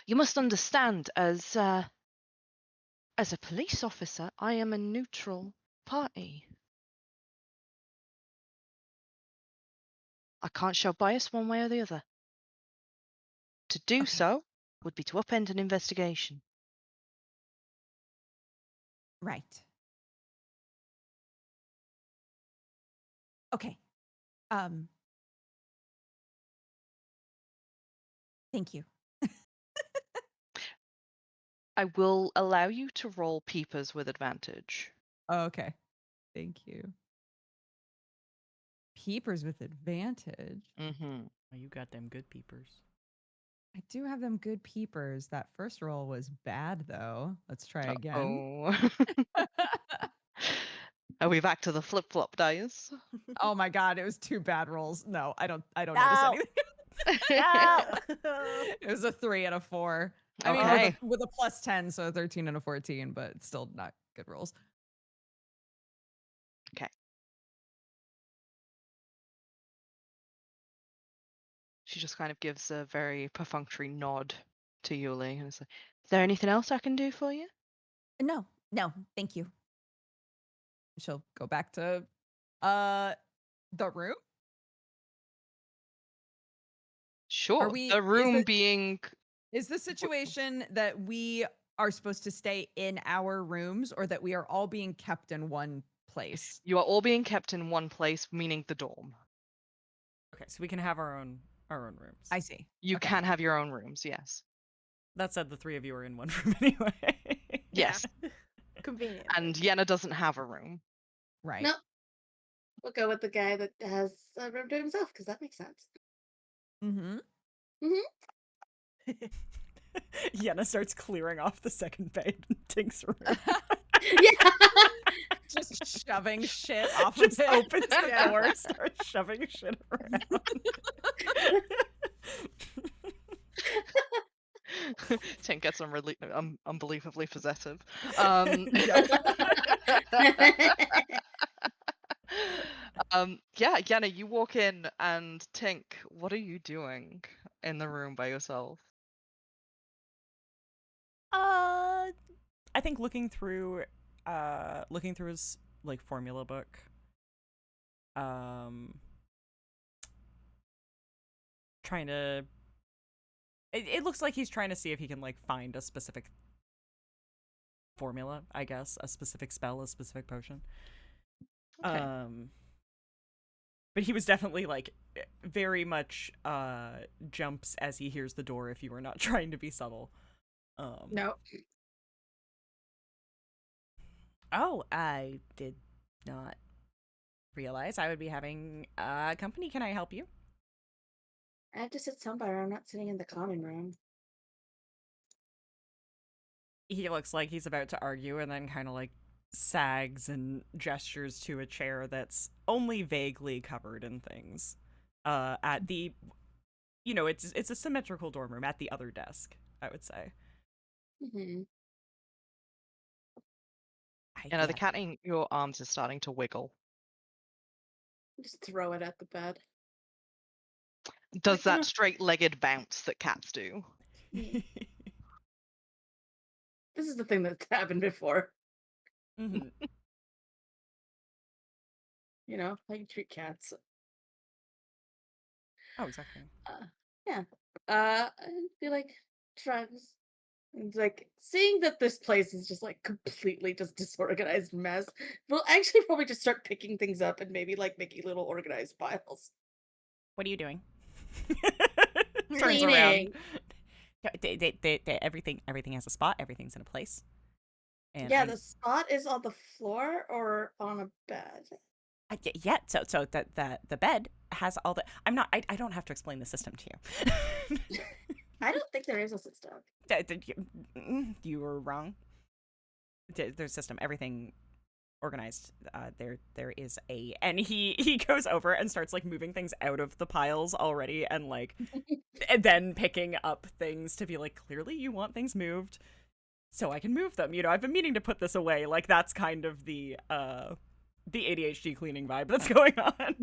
You must understand, as a police officer, I am a neutral party. I can't show bias one way or the other. To do so would be to upend an investigation. Right. Okay. Thank you. I will allow you to roll peepers with advantage. Okay. Thank you. Peepers with advantage. Mm-hmm. Oh, you got them good peepers. I do have them good peepers. That first roll was bad, though. Let's try again. Oh. Are we back to the flip-flop dice? Oh my god, it was 2 bad rolls. No, I don't notice No. anything. No. It was a 3 and a 4. I mean, Okay. with a plus 10, so a 13 and a 14, but it's still not good rolls. Okay. She just kind of gives a very perfunctory nod to Yulie and is like, is there anything else I can do for you? No, thank you. She'll go back to the room. Sure. we- The is room the- being Is the situation that we are supposed to stay in our rooms, or that we are all being kept in one place? you are all being kept in one place, meaning the dorm. Okay, so we can have our own rooms. I see. You Okay. can have your own rooms, yes. That said, the 3 of you are in one room anyway. Yes. Yeah. Convenient. And Yenna doesn't have a room. Right. Nope. We'll go with the guy that has a room to himself because that makes sense. Mm-hmm. Yenna starts clearing off the second bed in Tink's room. Yeah. Just shoving shit off Just of it. opens the Yeah. door, starts shoving shit around. Tink gets unbelievably possessive. Yeah, Yenna, you walk in and Tink, what are you doing in the room by yourself? I think looking through his like formula book. Trying to It looks like he's trying to see if he can like find a specific formula, I guess, a specific spell, a specific potion. Okay. But he was definitely like very much jumps as he hears the door if you were not trying to be subtle. No. Oh, I did not realize I would be having company. Can I help you? I have to sit somewhere. I'm not sitting in the common room. He looks like he's about to argue and then kind of like sags and gestures to a chair that's only vaguely covered in things. At the, it's a symmetrical dorm room at the other desk, I would say. Mm-hmm. The cat in your arms is starting to wiggle. Just throw it at the bed. Does that straight-legged bounce that cats do? This is the thing that's happened before. Mm-hmm. You know, how you treat cats. Oh, exactly. Yeah. And be like, Travis. And like, seeing that this place is just like completely just disorganized mess, we'll actually probably just start picking things up and maybe like making little organized piles. What are you doing? Cleaning. Everything has a spot. Everything's in a place. And Yeah, the spot is on the floor or on a bed. Yeah, so that the bed has all the. I don't have to explain the system to you. I don't think there is a system. You were wrong. There's a system. Everything organized. There is a, and he goes over and starts like moving things out of the piles already, and like, and then picking up things to be like, clearly you want things moved, so I can move them. I've been meaning to put this away. Like that's kind of the ADHD cleaning vibe that's going on.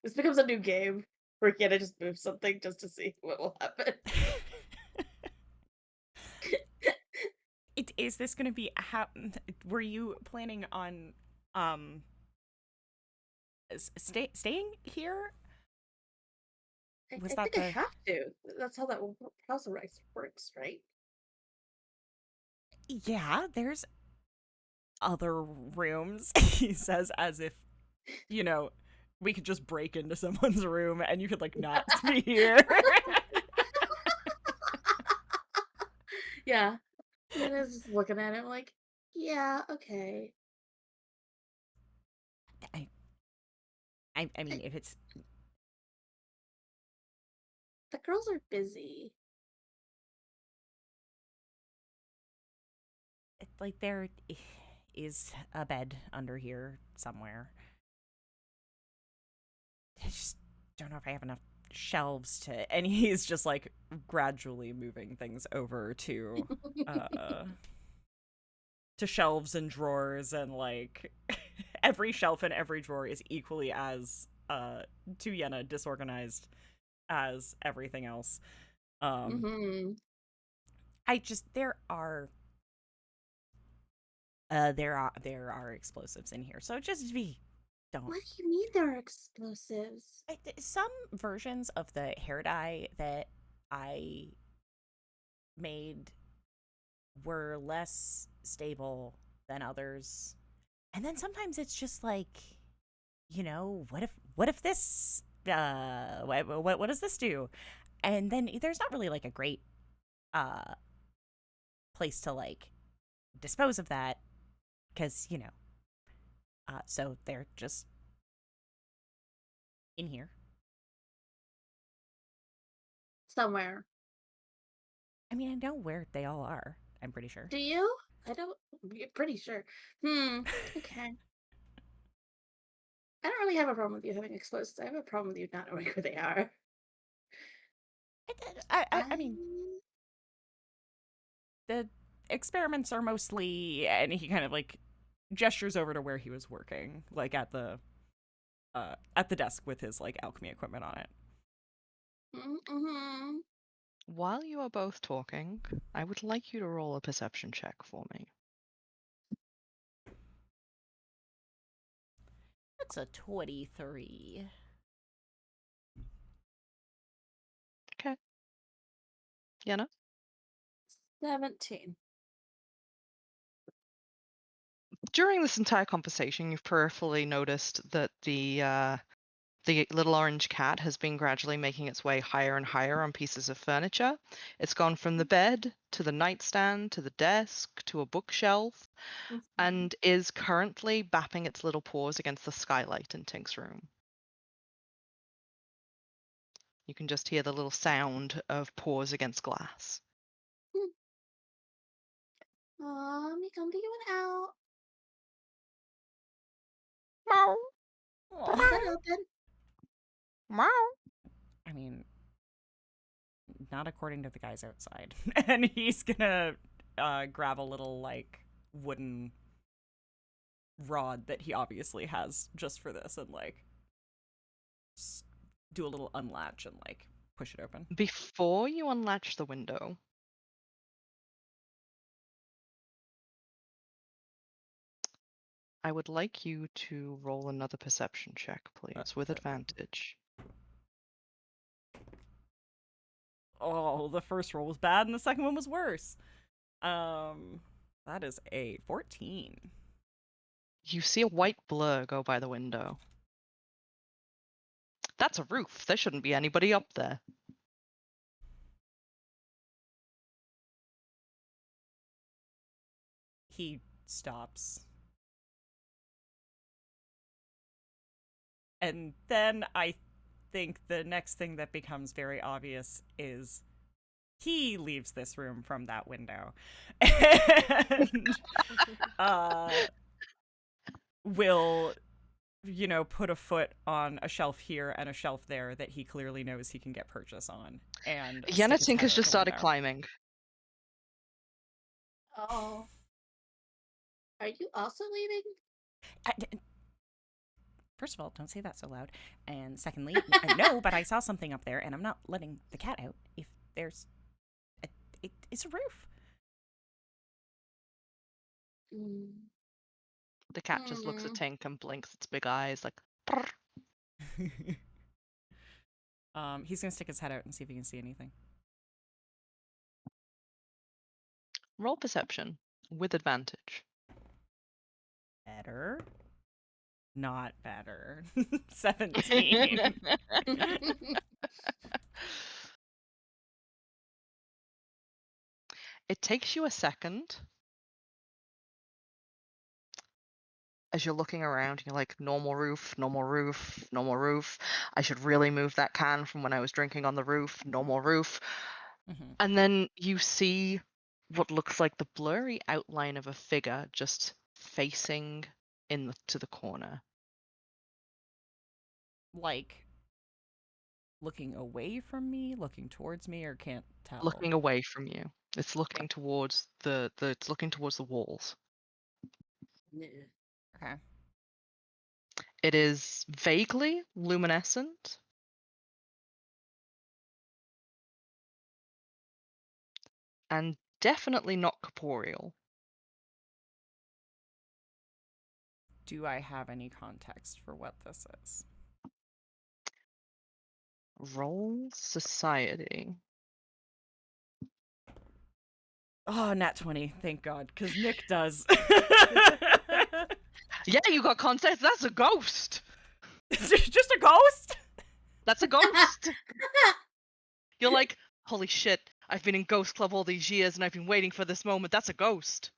This becomes a new game where Yenna just moves something just to see what will happen. Is this going to be were you planning on staying here? I Was think I have to. That's how that house arrest works, right? Yeah, there's other rooms, he says, as if, we could just break into someone's room and you could like not be here. Yeah. Yenna's just looking at him like, yeah, okay. I mean, if it's... The girls are busy. Like, there is a bed under here somewhere. I just don't know if I have enough shelves to... And he's just, like, gradually moving things over to shelves and drawers, and, like, every shelf and every drawer is equally as, to Yenna, disorganized as everything else. There are explosives in here, so just don't. What do you mean there are explosives? Some versions of the hair dye that I made were less stable than others, and then sometimes it's just like, what if this what does this do? And then there's not really like a great place to like dispose of that, because so they're just in here Somewhere. I mean, I know where they all are, I'm pretty sure. Do you? I don't. You're pretty sure. Okay. I don't really have a problem with you having explosives. I have a problem with you not knowing where they are. I mean, the experiments are mostly, and he kind of like gestures over to where he was working, like at the desk with his like alchemy equipment on it. Mm-hmm. While you are both talking, I would like you to roll a perception check for me. That's a 23. Yenna? 17. During this entire conversation, you've peripherally noticed that the little orange cat has been gradually making its way higher and higher on pieces of furniture. It's gone from the bed to the nightstand to the desk to a bookshelf and is currently bapping its little paws against the skylight in Tink's room. You can just hear the little sound of paws against glass. Me come to you and out. Meow, Is that open? meow. I mean, not according to the guys outside. And he's gonna grab a little, like, wooden rod that he obviously has just for this and, like, do a little unlatch and, like, push it open. Before you unlatch the window, I would like you to roll another perception check, please, with advantage. Oh, the first roll was bad and the second one was worse. That is a 14. You see a white blur go by the window. That's a roof. There shouldn't be anybody up there. He stops. And then I think the next thing that becomes very obvious is he leaves this room from that window. And will, you know, put a foot on a shelf here and a shelf there that he clearly knows he can get purchase on. And Yenna stick his Tink head has out just the started window. climbing. Oh. Are you also leaving? First of all, don't say that so loud. And secondly, no, but I saw something up there, and I'm not letting the cat out if there's... it's a roof. The cat just looks at Tink and blinks its big eyes like, "Prr." He's going to stick his head out and see if he can see anything. Roll perception with advantage. Better. Not better. 17. It takes you a second as you're looking around. You're like, normal roof, normal roof, normal roof. I should really move that can from when I was drinking on the roof, normal roof. Mhm. And then you see what looks like the blurry outline of a figure just facing to the corner. Like, looking away from me, looking towards me, or can't tell? Looking away from you. It's looking towards it's looking towards the walls. Okay. It is vaguely luminescent. And definitely not corporeal. Do I have any context for what this is? Roll society. Oh, nat 20. Thank God, because Nick does. Yeah, you got context. That's a ghost. Just a ghost? That's a ghost. You're like, holy shit, I've been in Ghost Club all these years and I've been waiting for this moment. That's a ghost.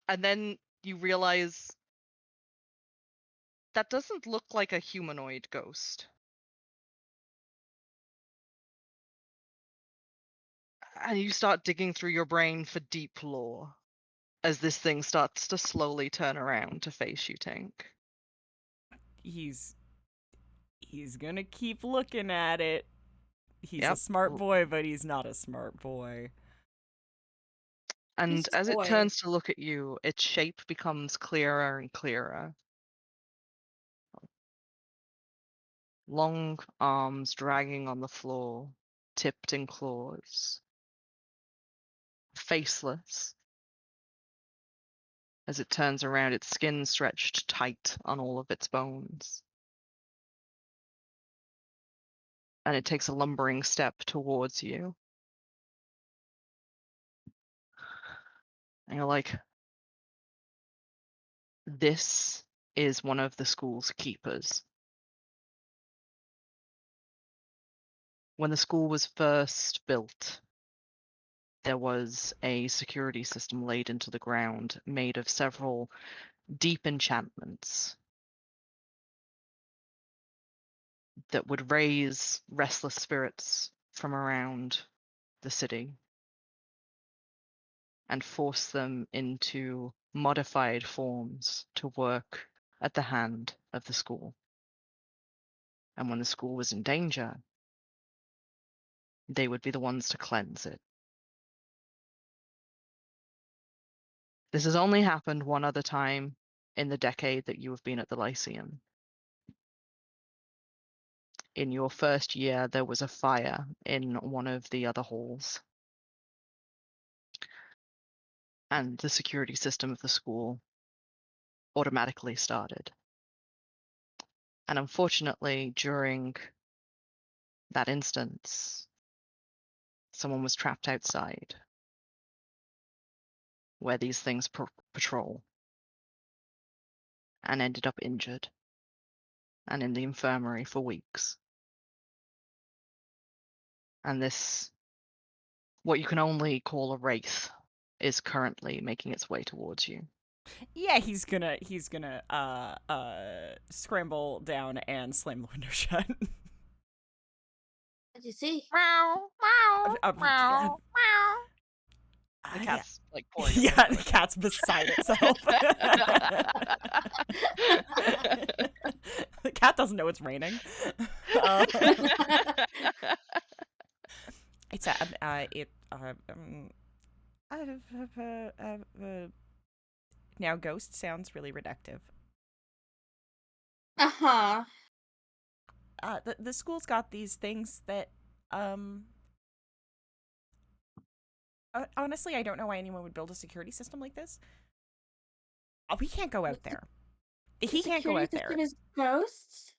And then you realize that doesn't look like a humanoid ghost. And you start digging through your brain for deep lore as this thing starts to slowly turn around to face you, Tink. He's gonna keep looking at it. He's a Yep. smart boy, but he's not a smart boy. And He's as it boy. turns to look at you, its shape becomes clearer and clearer. Long arms dragging on the floor, tipped in claws. Faceless. As it turns around, its skin stretched tight on all of its bones. and it takes a lumbering step towards you. And you're like, this is one of the school's keepers. When the school was first built, there was a security system laid into the ground made of several deep enchantments that would raise restless spirits from around the city and force them into modified forms to work at the hand of the school. And when the school was in danger, they would be the ones to cleanse it. This has only happened one other time in the decade that you have been at the Lyceum. In your first year, there was a fire in one of the other halls. And the security system of the school automatically started. And unfortunately, during that instance, someone was trapped outside where these things patrol and ended up injured and in the infirmary for weeks. And this, what you can only call a wraith, is currently making its way towards you. Yeah, he's gonna scramble down and slam the window shut. What do you see? Meow, meow, meow, meow. The Yeah. cat's like pouring. Yeah, the cat's beside itself. The cat doesn't know it's raining. It's now ghost sounds really reductive. Uh-huh. The school's got these things that honestly, I don't know why anyone would build a security system like this. We can't go out there. He can't go out there. Security system is ghosts?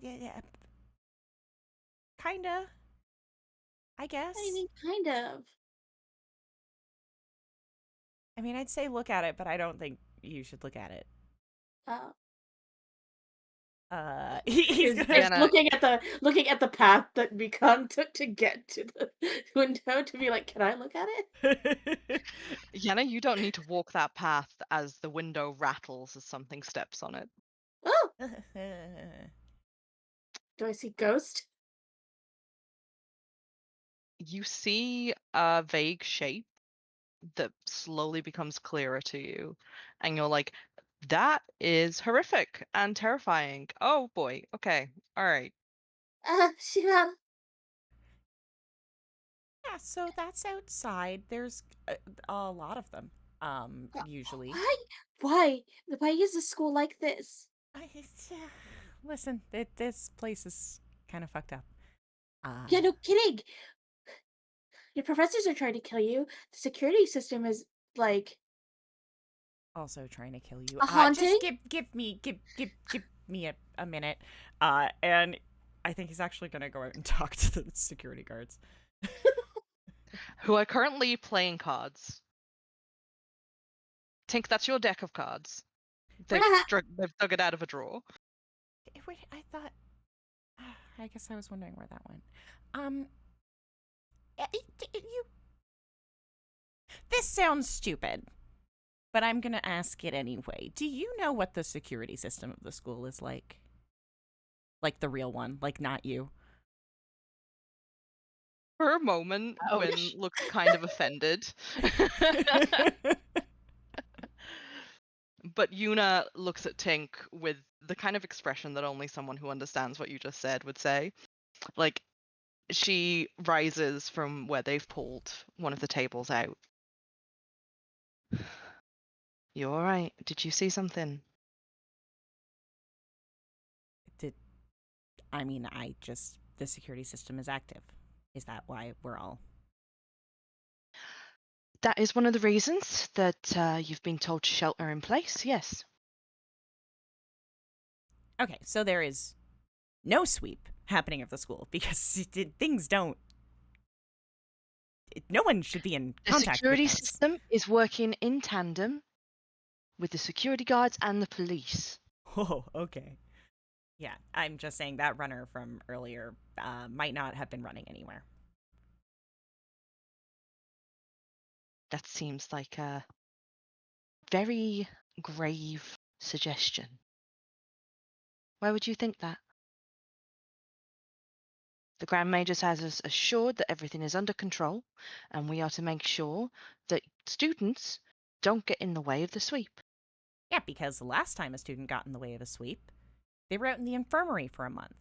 Yeah. Kinda. I guess. What do you mean, kind of? I mean, I'd say look at it, but I don't think you should look at it. Oh. He's It's looking at the path that Beacon took to get to the window to be like, can I look at it? Yenna, you don't need to walk that path as the window rattles as something steps on it. Oh! Do I see ghost? You see a vague shape that slowly becomes clearer to you, and you're like, that is horrific and terrifying. Oh boy, okay, alright. Shiva. Yeah, so that's outside. There's a lot of them, usually. Why is the school like this? Listen, this place is kind of fucked up. Yeah, no kidding. Your professors are trying to kill you. The security system is like Also trying to kill you. a haunting. Just give me a minute. And I think he's actually gonna go out and talk to the security guards. Who are currently playing cards. Tink, that's your deck of cards. They've dug it out of a drawer. Wait, I thought. I guess I was wondering where that went. This sounds stupid, but I'm gonna ask it anyway. Do you know what the security system of the school is like? Like the real one, like not you. For a moment, Gwynn looks kind of offended. But Yuna looks at Tink with the kind of expression that only someone who understands what you just said would say. Like, she rises from where they've pulled one of the tables out. You alright? Did you see something? The security system is active. Is that why we're all... That is one of the reasons that you've been told to shelter in place, yes. Okay, so there is no sweep, happening at the school because things don't. No one should be in The contact with security things. system is working in tandem with the security guards and the police. Oh, okay. Yeah, I'm just saying that runner from earlier might not have been running anywhere. That seems like a very grave suggestion. Why would you think that? The Grand Magus has us assured that everything is under control, and we are to make sure that students don't get in the way of the sweep. Yeah, because the last time a student got in the way of a sweep, they were out in the infirmary for a month.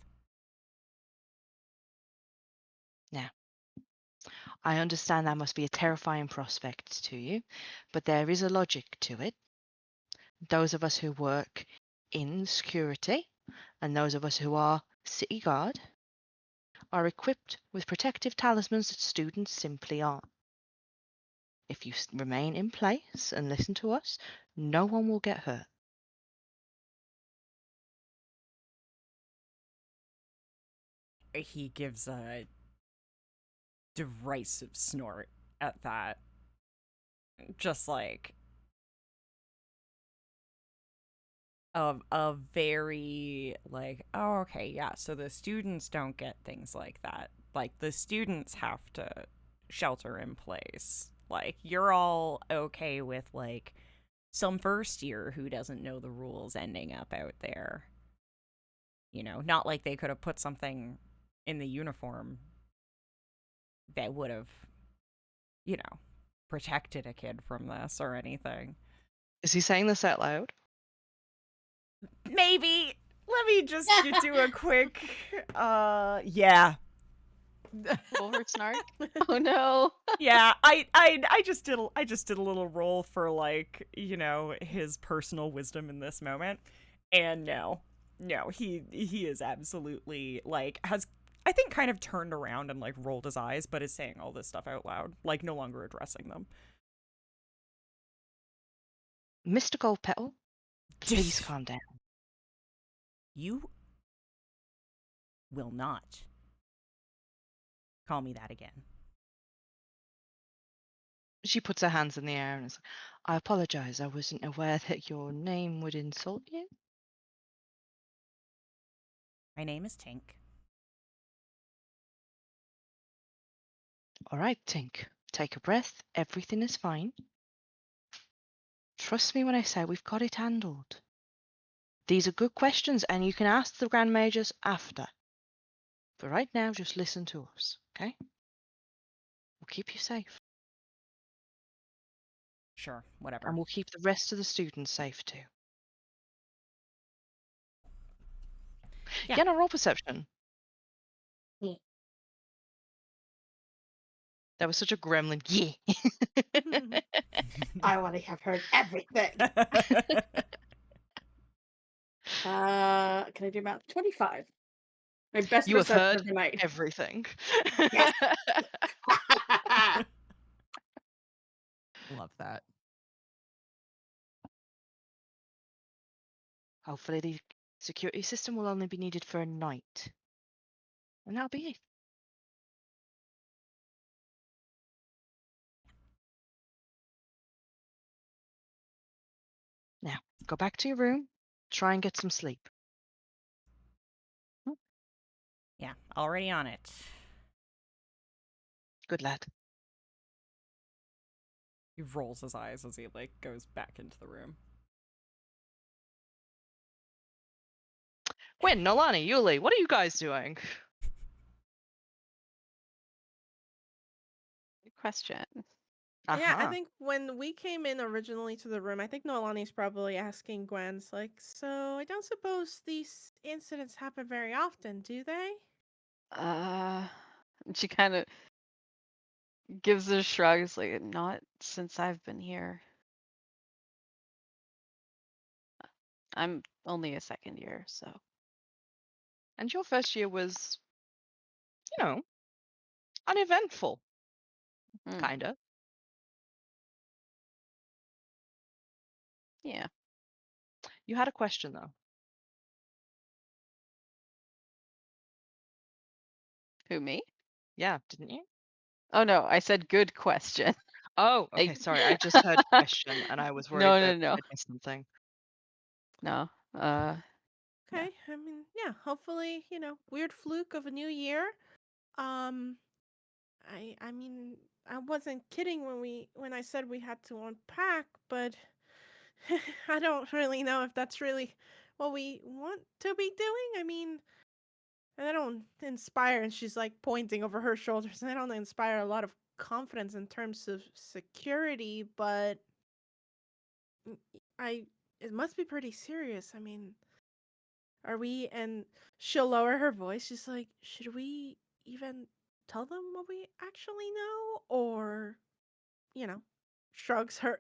Now, I understand that must be a terrifying prospect to you, but there is a logic to it. Those of us who work in security and those of us who are city guard are equipped with protective talismans that students simply aren't. If you remain in place and listen to us, no one will get hurt. He gives a derisive snort at that. Just like a very like, oh, okay, yeah, so the students don't get things like that. Like the students have to shelter in place. Like you're all okay with like some first year who doesn't know the rules ending up out there. You know, not like they could have put something in the uniform that would have, you know, protected a kid from this or anything. Is he saying this out loud? Maybe. Let me just do a quick yeah. Over snark. Oh no. Yeah, I just did a little roll for like, you know, his personal wisdom in this moment. And no, he is absolutely like has I think kind of turned around and like rolled his eyes, but is saying all this stuff out loud, like no longer addressing them. Mr. Goldpetal, please calm down. You will not call me that again. She puts her hands in the air and is like, I apologize. I wasn't aware that your name would insult you. My name is Tink. All right, Tink. Take a breath. Everything is fine. Trust me when I say we've got it handled. These are good questions, and you can ask the Grand Mages after. But right now, just listen to us, okay? We'll keep you safe. Sure, whatever. And we'll keep the rest of the students safe too. Yeah. Get a roll perception. Yeah. That was such a gremlin. Yeah. I want to have heard everything. Can I do about 25? My best You have perception heard of the night. everything. Yes. Love that. Hopefully the security system will only be needed for a night. And that'll be it. Now, go back to your room. Try and get some sleep. Yeah, already on it. Good lad. He rolls his eyes as he like goes back into the room. Gwynn, Noelani, Yulie, what are you guys doing? Good question. Yeah, I Uh-huh. think when we came in originally to the room, I think Noelani's probably asking Gwen's like, so I don't suppose these incidents happen very often, do they? She kind of gives a shrug. It's like, not since I've been here. I'm only a second year, so. And your first year was, you know, uneventful, Hmm. kind of. Yeah. You had a question, though. Who, me? Yeah, didn't you? Oh no, I said good question. Oh, okay. Like- Sorry, I just heard question, and I was worried No, that no. I'd missed something. No. Okay, I mean, yeah, hopefully, weird fluke of a new year. I mean, I wasn't kidding when I said we had to unpack, but I don't really know if that's really what we want to be doing. I mean, I don't inspire, and she's like pointing over her shoulders. I don't inspire a lot of confidence in terms of security, but I it must be pretty serious. I mean, are we? And she'll lower her voice. She's like, should we even tell them what we actually know, or shrugs her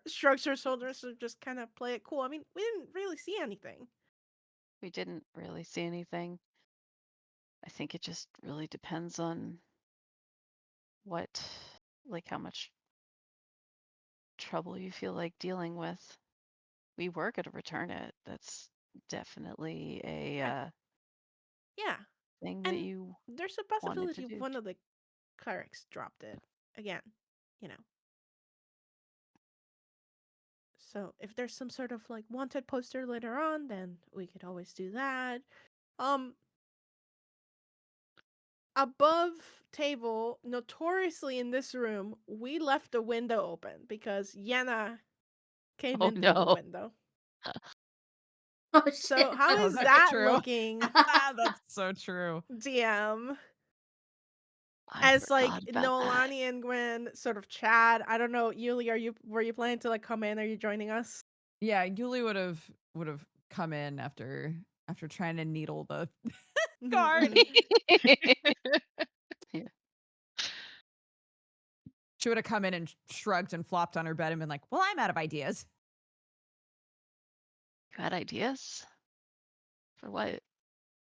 shoulders to just kind of play it cool. I mean, we didn't really see anything. We didn't really see anything. I think it just really depends on how much trouble you feel like dealing with. We were going to return it. That's definitely a Yeah, thing that and you there's a wanted to possibility do. one of the clerics dropped it again. You know. So if there's some sort of like wanted poster later on, then we could always do that. Above table, notoriously in this room, we left the window open because Yenna came Oh in through the no. window. Oh shit. So how Oh, is that's that true. looking, That's so true. DM? I As like forgot about that. Noelani and Gwynn sort of chat. I don't know, Yulie, were you planning to like come in? Are you joining us? Yeah, Yulie would have come in after trying to needle the guard. Yeah. She would have come in and shrugged and flopped on her bed and been like, "Well, I'm out of ideas." You had ideas? For what?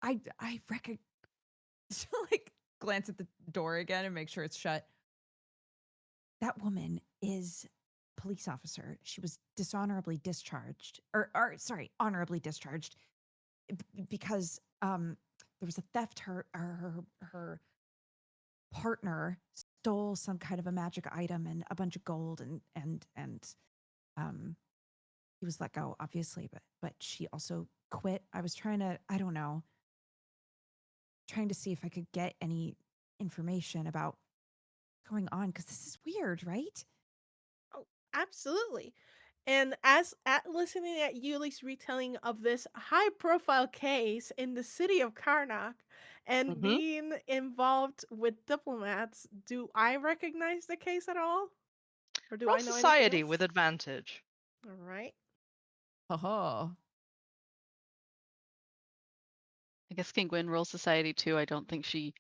I reckon. Like glance at the door again and make sure it's shut. That woman is a police officer. She was dishonorably discharged, or sorry, honorably discharged because there was a theft. Her partner stole some kind of a magic item and a bunch of gold, and um he was let go, obviously, but she also quit. I was trying to, I don't know, trying to see if I could get any information about going on because this is weird, right? Oh, absolutely. And as at listening at Yulie's retelling of this high-profile case in the city of Carnocht and Mhm. being involved with diplomats, do I recognize the case at all? Or do Roll I know anything society else? with advantage. All right. Oh, I guess King Gwyn roll society too. I don't think she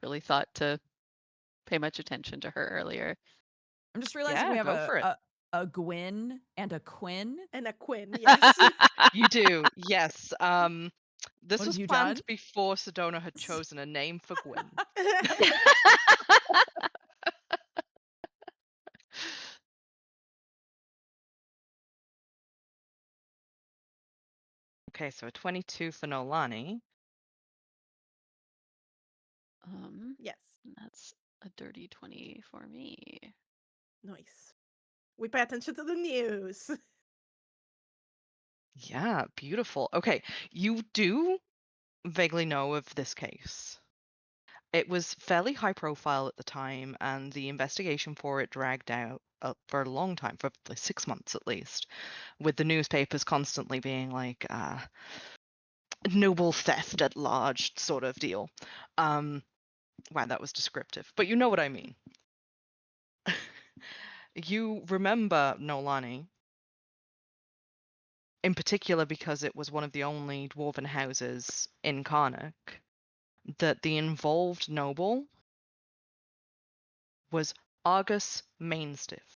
really thought to pay much attention to her earlier. I'm just realizing Yeah, we have go for it. a Gwyn and a Quinn. And a Quinn, yes. You do, yes. This What have was you planned done? before Sedona had chosen a name for Gwyn. Okay, so a 22 for Noelani. Yes. That's a dirty 20 for me. Nice. We pay attention to the news. Yeah, beautiful. Okay, you do vaguely know of this case. It was fairly high profile at the time, and the investigation for it dragged out for a long time, for like 6 months at least, with the newspapers constantly being like, noble theft at large sort of deal. Wow, that was descriptive, but you know what I mean. You remember Noelani, in particular because it was one of the only dwarven houses in Carnocht, that the involved noble was Argus Mainstiff.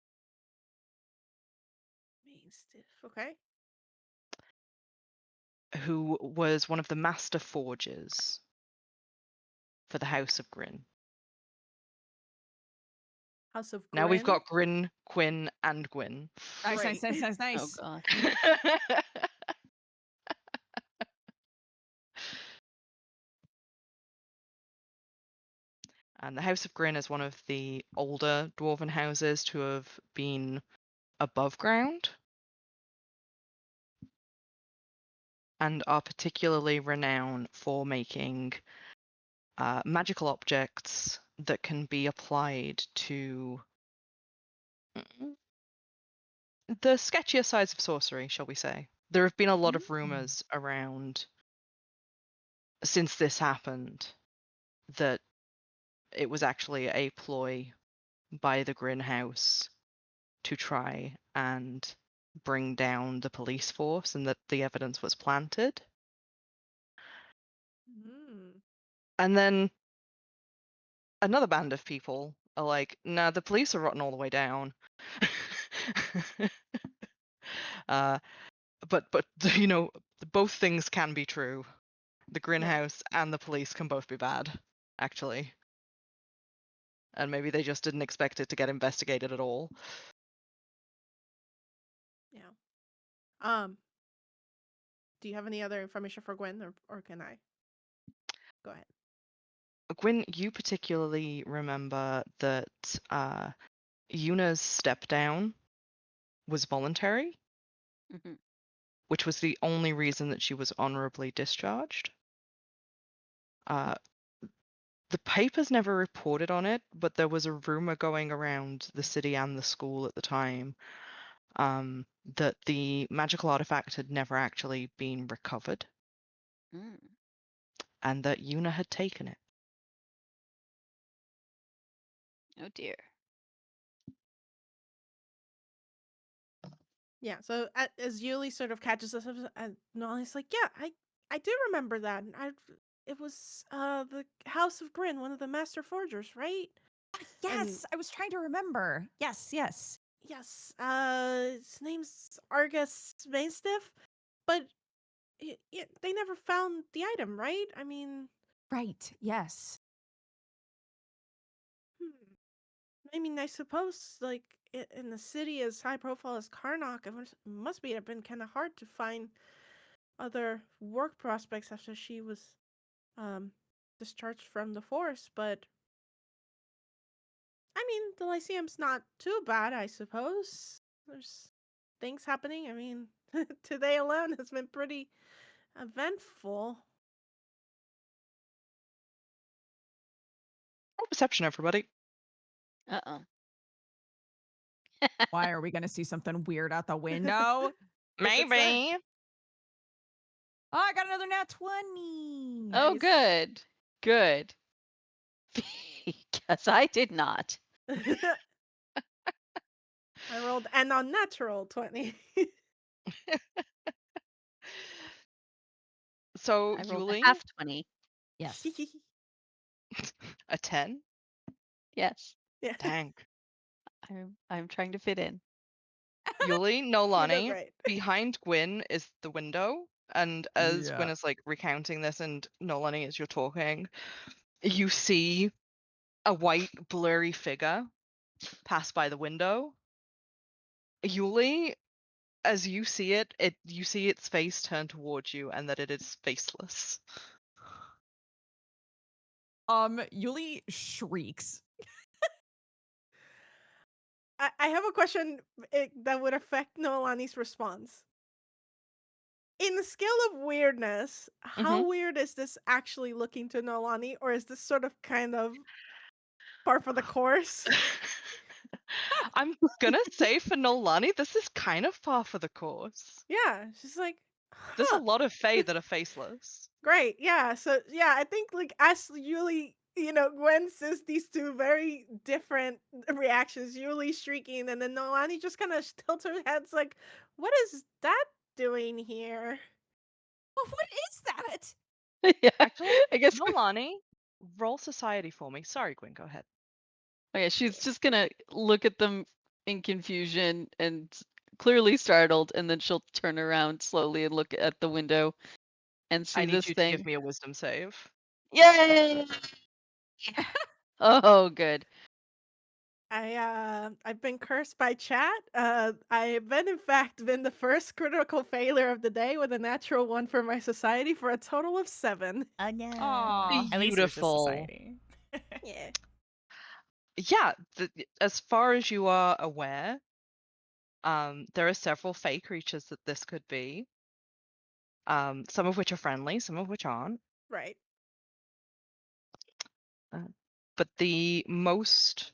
Main stiff. Okay. Who was one of the master forgers for the House of Gwyn. House of Now we've Gwyn. got Gwyn, Quinn, and Gwyn. Nice, nice, Great. nice, nice, Oh nice. god. And the House of Gwynn is one of the older dwarven houses to have been above ground and are particularly renowned for making magical objects that can be applied to the sketchier sides of sorcery, shall we say. There have been a lot of rumors around since this happened that it was actually a ploy by the Gwyn House to try and bring down the police force and that the evidence was planted. And then another band of people are like, nah, the police are rotten all the way down. But you know, both things can be true. The Gwyn House and the police can both be bad, actually. And maybe they just didn't expect it to get investigated at all. Yeah. Do you have any other information for Gwyn, or can I? Go ahead. Gwyn, you particularly remember that Yuna's step down was voluntary, which was the only reason that she was honorably discharged. The papers never reported on it, but there was a rumor going around the city and the school at the time that the magical artifact had never actually been recovered and that Yuna had taken it. Oh dear. Yeah, so as Yulie sort of catches us, and Noelani's like, yeah, I do remember that. It was the House of Gwyn, one of the master forgers, right? Yes, I was trying to remember. Yes. Yes, his name's Argus Mainstiff, but they never found the item, right? I mean, right, yes. I mean, I suppose, like, in the city as high profile as Carnocht, it must have been kind of hard to find other work prospects after she was discharged from the force, but I mean, the Lyceum's not too bad, I suppose. There's things happening. I mean, today alone has been pretty eventful. Roll perception, everybody. Uh-oh. Why are we going to see something weird out the window? Maybe. Oh, I got another nat 20. Oh, good. Good. Because I did not. I rolled an unnatural 20. So, I rolled Yulie? a half 20. Yes. A 10? Yes. Yeah. Dang. I'm trying to fit in. Yulie, Noelani, great. behind Gwyn is the window, and as Gwyn is like recounting this, and Noelani, as you're talking, you see a white, blurry figure pass by the window. Yulie, as you see it, you see its face turn towards you, and that it is faceless. Yulie shrieks. I have a question that would affect Noelani's response. In the scale of weirdness, how weird is this actually looking to Noelani, or is this sort of kind of par for the course? I'm gonna say for Noelani, this is kind of par for the course. Yeah, she's like, There's a lot of Fae that are faceless. Great, yeah. So yeah, I think like as Yulie, Gwen says these two very different reactions. Yulie shrieking, and then Noelani just kind of tilts her head, like, "What is that doing here?" Well, what is that? Yeah, Actually, I guess. Noelani, roll society for me. Sorry, Gwyn, go ahead. Okay, she's just gonna look at them in confusion and clearly startled, and then she'll turn around slowly and look at the window and see I need this you to thing. give me a wisdom save. Yay! Oh, good. I've been cursed by chat. I've been in fact been the first critical failure of the day with a natural 1 for my society for a total of 7. Oh no. Aw. At least it was just Beautiful. society. Yeah. Yeah, as far as you are aware, there are several fey creatures that this could be. Some of which are friendly, some of which aren't. Right. But the most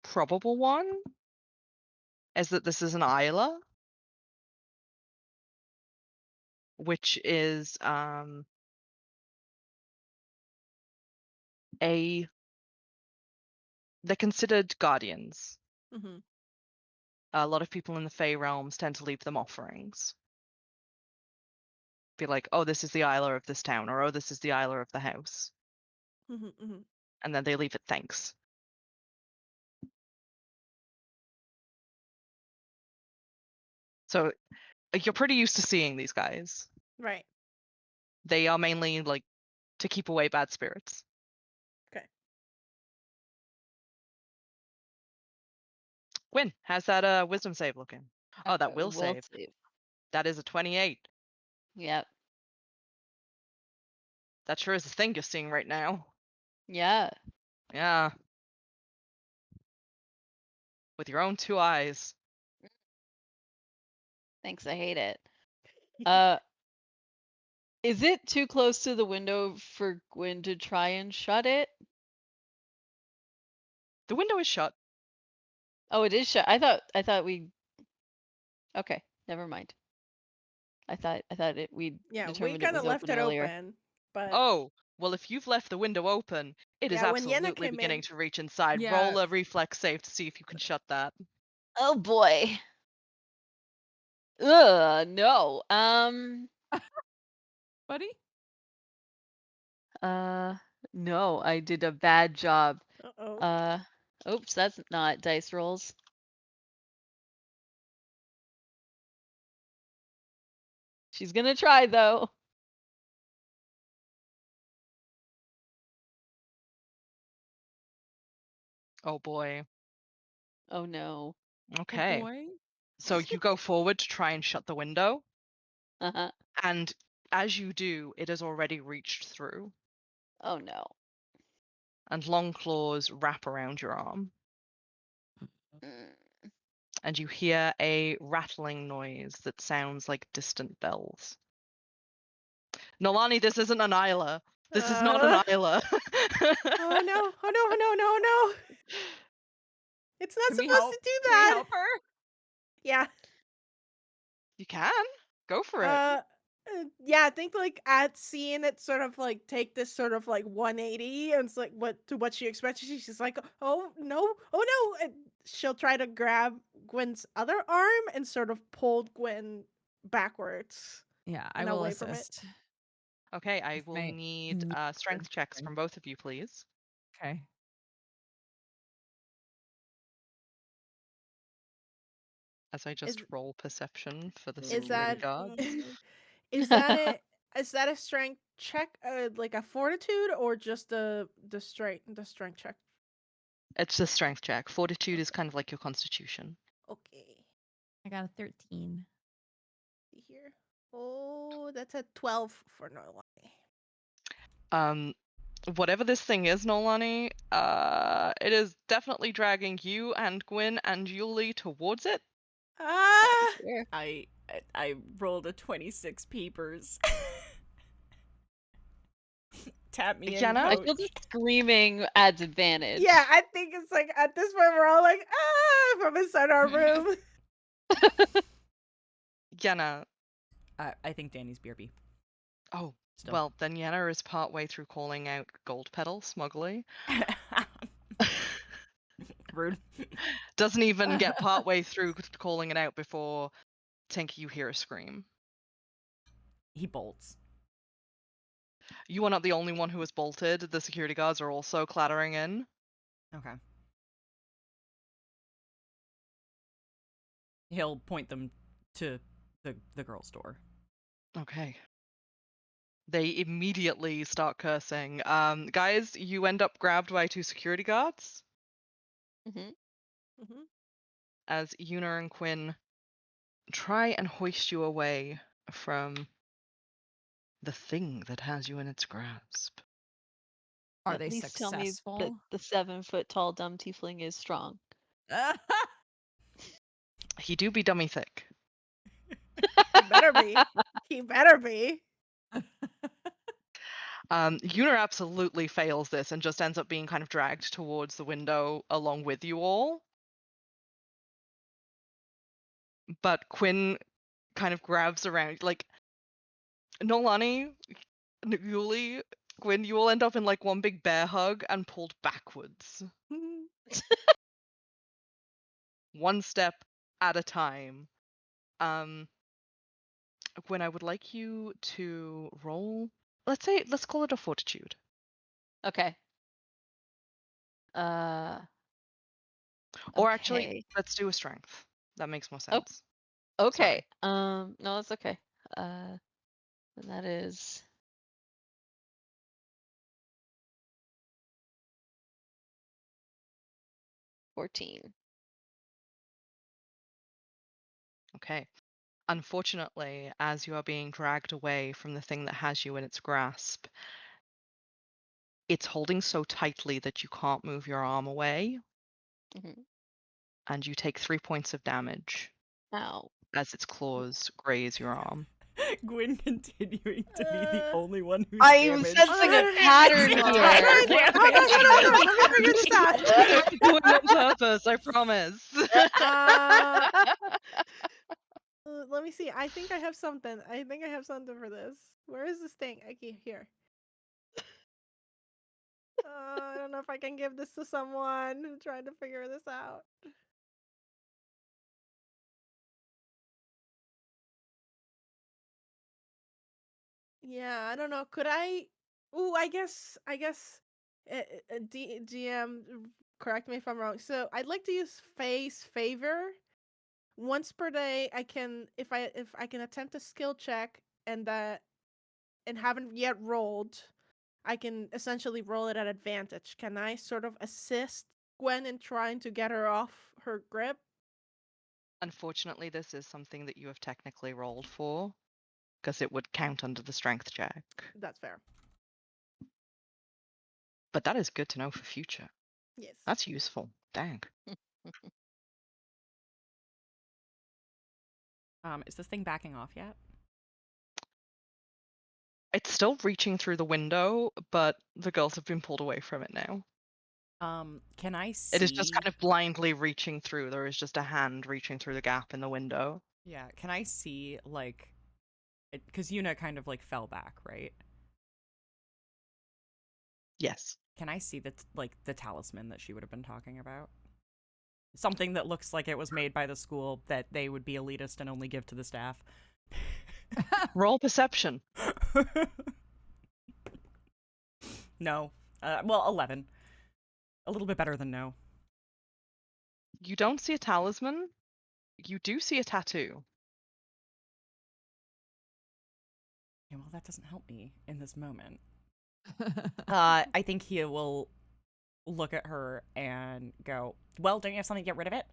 probable one is that this is an Isla, which is they're considered guardians. Mm-hmm. A lot of people in the Fey realms tend to leave them offerings. Be like, oh, this is the Isla of this town, or oh, this is the Isla of the house. Mm-hmm. Mm-hmm. And then they leave it thanks. So you're pretty used to seeing these guys. Right. They are mainly like to keep away bad spirits. Okay. Gwyn, how's that wisdom save looking? Oh, that will Will save. save. That is a 28. Yep. That sure is the thing you're seeing right now. Yeah. Yeah. With your own 2 eyes. Thanks. I hate it. Is it too close to the window for Gwyn to try and shut it? The window is shut. Oh, it is shut. I thought we. Okay, never mind. I thought we Yeah, we determined it kind of was left open it earlier. open, but Oh, well, if you've left the window open, it is yeah, when Yenna absolutely came beginning in, to reach inside. Yeah. Roll a reflex save to see if you can shut that. Oh boy. Ugh, no. Buddy? No, I did a bad job. uh-oh. Oops, that's not dice rolls. She's gonna try though. Oh boy. Oh no. Oh Okay. boy. So you go forward to try and shut the window, Uh-huh. and as you do, it has already reached through, Oh no. and long claws wrap around your arm, Mm. and you hear a rattling noise that sounds like distant bells. Noelani, this isn't an Isla. This is not an Uh, Isla. oh no! Oh no! Oh no! No! No! It's not Can we supposed help? to do Can we that. help her? Yeah. You can. Go for it. Yeah, I think like at seeing it sort of like take this sort of like 180 and it's like what she expected. She's like, oh no, oh no. And she'll try to grab Gwyn's other arm and sort of pull Gwyn backwards Yeah, I and will away from it. assist. Okay, I With will my need meager strength checks strength. from both of you, please. Okay. As I just roll perception for the Is security that guards. is that it? Is that a strength check, like a fortitude, or just the strength check? It's a strength check. Fortitude is kind of like your constitution. Okay, I got a 13. see here. Oh, that's a 12 for Noelani. Whatever this thing is, Noelani, it is definitely dragging you and Gwyn and Yulie towards it. Ah, Sure. I rolled a 26 peepers. Tap me in, Yenna? I coach. feel the screaming adds advantage. yeah. I think it's like at this point we're all like from inside our room. Yenna. I think Danny's BRB. Oh, Still. well, then Yenna is partway through calling out Gold Petal smugly. Rude. Doesn't even get partway through calling it out before Tink, you hear a scream. He bolts. You are not the only one who has bolted. The security guards are also clattering in. Okay. He'll point them to the girl's door. Okay. They immediately start cursing. Guys, you end up grabbed by 2 security guards Mm-hmm. Mm-hmm. as Una and Quinn try and hoist you away from the thing that has you in its grasp. Are At they least tell me that successful? the 7-foot tall dumb tiefling is strong. He do be dummy thick. He better be. He better be. Yuna absolutely fails this and just ends up being kind of dragged towards the window along with you all. But Quinn kind of grabs around, like, Noelani, Yulie, Gwynn, you all end up in like one big bear hug and pulled backwards. One step at a time. Gwynn, I would like you to roll. Let's call it a fortitude. Okay. Or actually, Okay. let's do a strength. That makes more Oh, sense. okay. Sorry. No, that's okay. And that is 14. Okay. Unfortunately, as you are being dragged away from the thing that has you in its grasp, it's holding so tightly that you can't move your arm away, Mhm. and you take 3 points of damage Ow. as its claws graze your arm. Gwyn continuing to be the only one who's I'm damaged. sensing a Okay. pattern I'm here. trying. Hold on. Let me figure this out. I'm doing it on purpose, I promise. Let me see. I think I have something. For this. Where is this thing? Okay, here. I don't know if I can give this to someone. I'm trying to figure this out. Yeah, I don't know. Could I? Ooh, I guess. GM, correct me if I'm wrong. So I'd like to use face favor. Once per day, I can if I can attempt a skill check and haven't yet rolled, I can essentially roll it at advantage. Can I sort of assist Gwen in trying to get her off her grip? Unfortunately, this is something that you have technically rolled for, because it would count under the strength check. That's fair. But that is good to know for future. Yes. That's useful. Dang. Is this thing backing off yet? It's still reaching through the window, but the girls have been pulled away from it now. Can I see? It is just kind of blindly reaching through. There is just a hand reaching through the gap in the window. Yeah, can I see, like, because Yuna kind of, like, fell back, right? Yes. Can I see the talisman that she would have been talking about? Something that looks like it was made by the school that they would be elitist and only give to the staff. Roll perception. No. Well, 11. A little bit better than no. You don't see a talisman. You do see a tattoo. Yeah, well, that doesn't help me in this moment. I think he will look at her and go, well, don't you have something to get rid of it?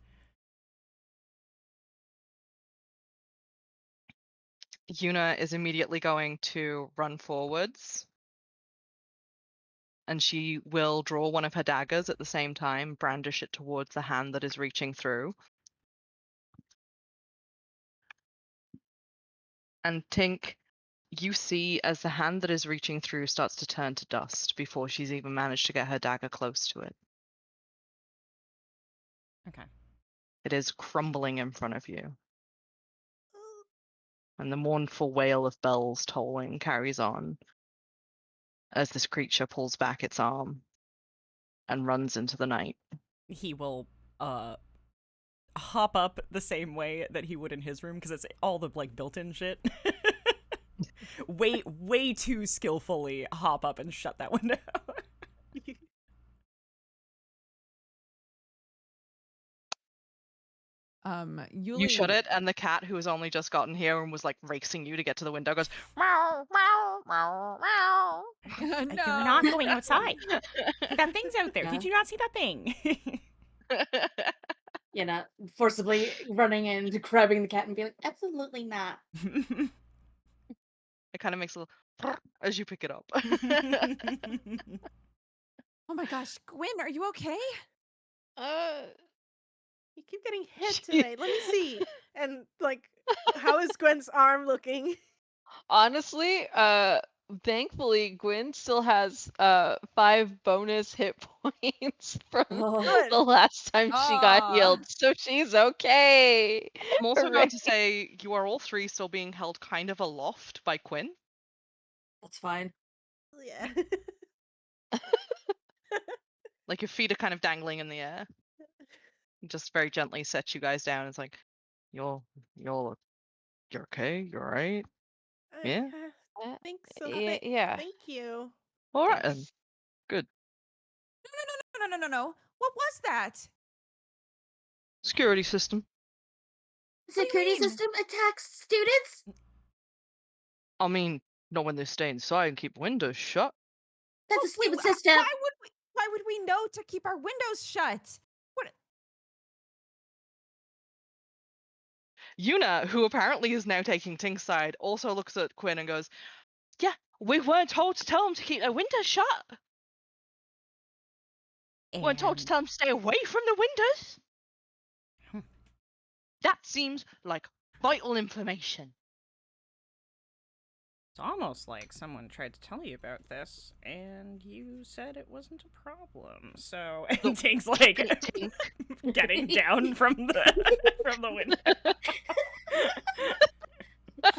Yuna is immediately going to run forwards. And she will draw one of her daggers at the same time, brandish it towards the hand that is reaching through. And Tink, you see as the hand that is reaching through starts to turn to dust before she's even managed to get her dagger close to it. Okay. It is crumbling in front of you. And the mournful wail of bells tolling carries on as this creature pulls back its arm and runs into the night. He will hop up the same way that he would in his room because it's all the like built-in shit. way too skillfully hop up and shut that window. Yulie, You shut it, and the cat, who has only just gotten here and was like racing you to get to the window, goes meow meow meow meow. No. You're not going outside. You got things out there. Yeah. Did you not see that thing? Yenna forcibly running in, grabbing the cat and being like, absolutely not. It kind of makes a little as you pick it up. Oh my gosh, Gwynn, are you okay? You keep getting hit She- today. Let me see. And like, how is Gwen's arm looking? Honestly, thankfully Gwyn still has 5 bonus hit points from Oh. Good. the last time she got healed, so she's okay. I'm also Hooray. going to say you are all three still being held kind of aloft by Quinn. That's fine. Yeah. Like your feet are kind of dangling in the air. Just very gently sets you guys down. It's like, you're okay? You're right? Yeah? Think so. Yeah. Thank you. Alright then. Thanks. Good. No. What was that? Security system. What do you Security mean? system attacks students? I mean, not when they stay inside and keep windows shut. That's a stupid system. Why would we know to keep our windows shut? What? Yuna, who apparently is now taking Tink's side, also looks at Quinn and goes, yeah, we weren't told to tell them to keep their windows shut. We weren't told to And tell them to stay away from the windows. Hmm. That seems like vital information. it's almost like someone tried to tell you about this, and you said it wasn't a problem. So, and Tink's like Tink. getting down from the window.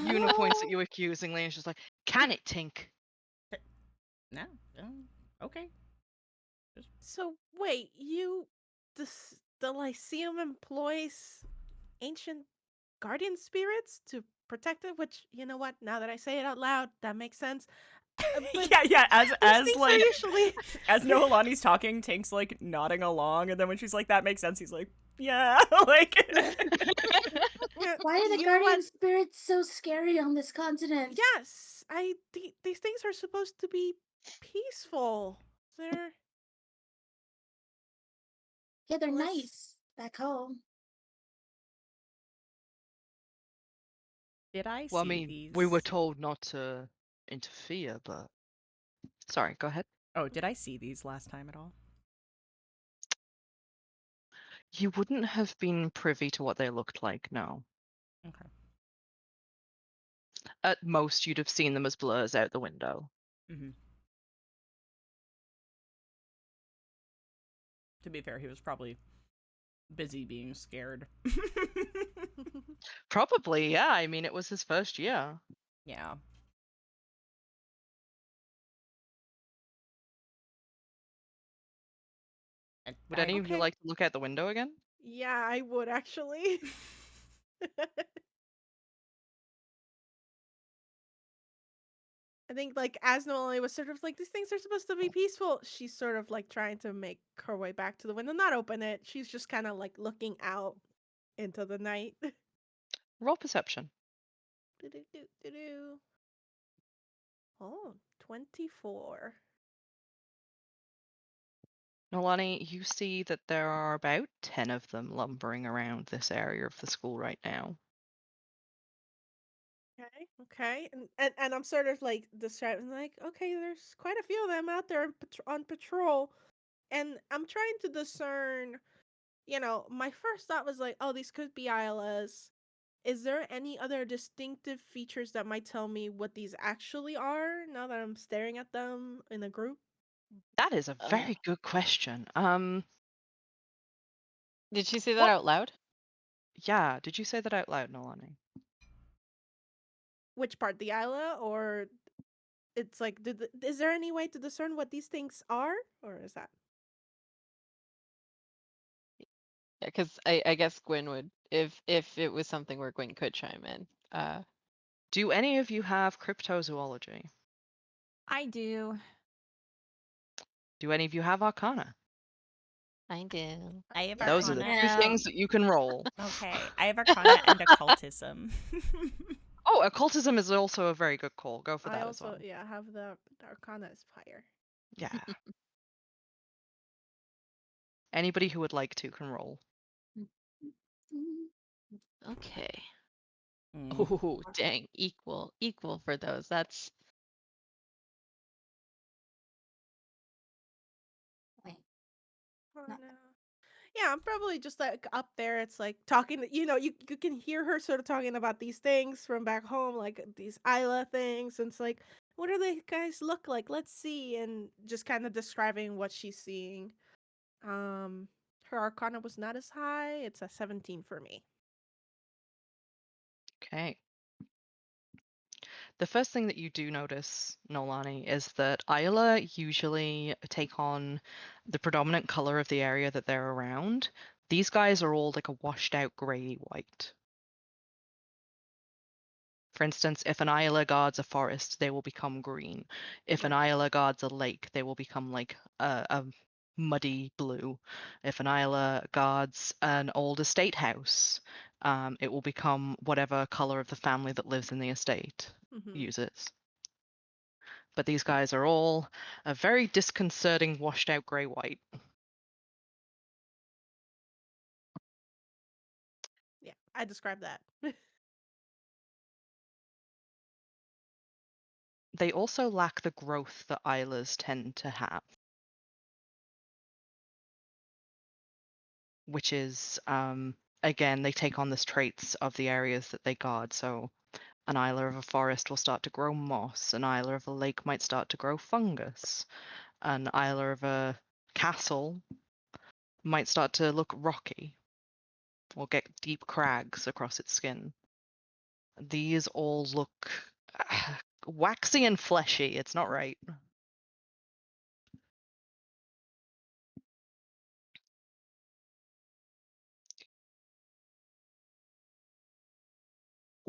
Yuna points at you accusingly and she's like, can it, Tink? No, okay. So wait, the Lyceum employs ancient guardian spirits to protect it. Which, you know what? Now that I say it out loud, that makes sense. But yeah. As these things like are usually as Noelani's talking, Tink's like nodding along, and then when she's like, "That makes sense," he's like, "Yeah." Like, Yeah, Why are the you know guardian what? spirits so scary on this continent? Yes, these things are supposed to be peaceful. They're Yeah, they're unless nice back home. did I Well, I see mean, these? we were told not to interfere, but... Sorry, go ahead. Oh, did I see these last time at all? You wouldn't have been privy to what they looked like, no. Okay. At most, you'd have seen them as blurs out the window. Mm-hmm. To be fair, he was probably busy being scared. Probably, yeah. I mean, it was his first year. Yeah. Would any of you Okay. like to look out the window again? Yeah, I would actually. I think like as Noelani was sort of like these things are supposed to be peaceful, she's sort of like trying to make her way back to the window, not open it. She's just kind of like looking out into the night. Roll perception. Do-do-do-do-do. Oh, 24. Noelani, you see that there are about 10 of them lumbering around this area of the school right now. Okay. And I'm sort of like describing like, okay, there's quite a few of them out there on patrol, and I'm trying to discern. My first thought was like, oh, these could be ILS. Is there any other distinctive features that might tell me what these actually are now that I'm staring at them in a group? That is a very good question. Did she say that What? out loud? Yeah, did you say that out loud, Noelani? Which part, the Isla, or it's like, is there any way to discern what these things are, or is that? Yeah, because I guess Gwyn would, if it was something where Gwyn could chime in. Do any of you have cryptozoology? I do. Do any of you have arcana? I do. I have Those are the Arcana. two Yeah. things that you can roll. Okay, I have Arcana and Occultism. Oh, occultism is also a very good call. Go for I that also, as well. yeah, have the Arcana is higher. Yeah. Anybody who would like to can roll. Okay. Mm. Oh, dang. Equal for those. That's Not- no. Yeah, I'm probably just like up there. It's like talking, you can hear her sort of talking about these things from back home, like these Isla things. And it's like, what do they guys look like? Let's see. And just kind of describing what she's seeing. Her Arcana was not as high. It's a 17 for me. Okay. The first thing that you do notice, Noelani, is that Isla usually take on the predominant color of the area that they're around. These guys are all like a washed out grey white. For instance, if an Isla guards a forest, they will become green. If an Isla guards a lake, they will become like a muddy blue. If an Isla guards an old estate house, it will become whatever color of the family that lives in the estate uses. But these guys are all a very disconcerting, washed out grey white. Yeah, I described that. They also lack the growth that Islas tend to have, which is, again, they take on the traits of the areas that they guard. So an Isla of a forest will start to grow moss, an Isla of a lake might start to grow fungus, an Isla of a castle might start to look rocky or get deep crags across its skin. These all look waxy and fleshy. It's not right.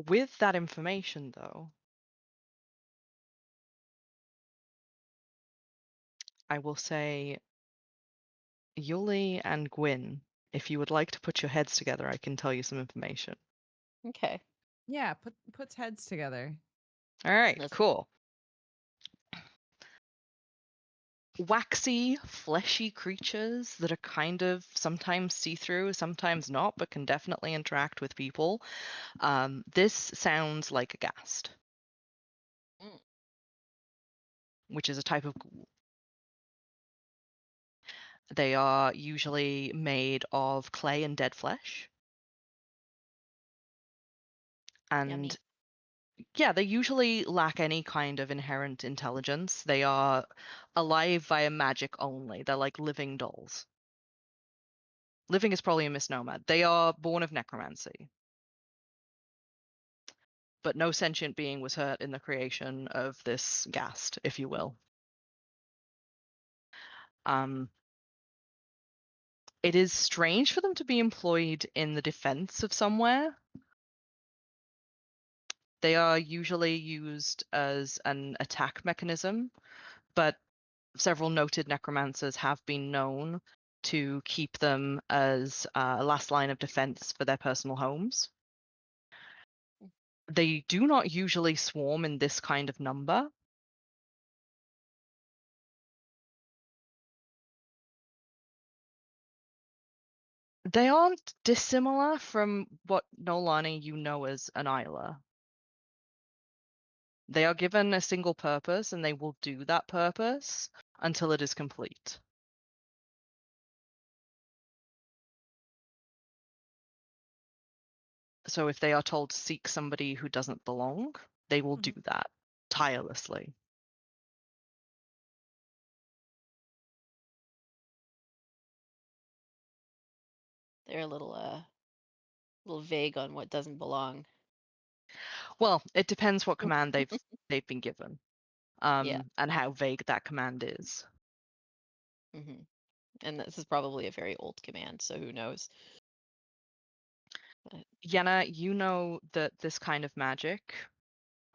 With that information, though, I will say, Yulie and Gwynn, if you would like to put your heads together, I can tell you some information. Okay. Yeah, puts heads together. All right, Let's- cool. Waxy, fleshy creatures that are kind of sometimes see-through, sometimes not, but can definitely interact with people. This sounds like a ghast, Mm. which is a type of ghoul. They are usually made of clay and dead flesh. And Yummy. yeah, they usually lack any kind of inherent intelligence. They are alive via magic only. They're like living dolls. Living is probably a misnomer. They are born of necromancy. But no sentient being was hurt in the creation of this ghast, if you will. It is strange for them to be employed in the defense of somewhere. They are usually used as an attack mechanism, but several noted necromancers have been known to keep them as a last line of defense for their personal homes. They do not usually swarm in this kind of number. They aren't dissimilar from what Noelani you know as an Isla. They are given a single purpose and they will do that purpose until it is complete. So if they are told to seek somebody who doesn't belong, they will do that tirelessly. They're a little vague on what doesn't belong. Well, it depends what command they've been given, Yeah. and how vague that command is. hmm And this is probably a very old command, so who knows? But Yenna, you know that this kind of magic.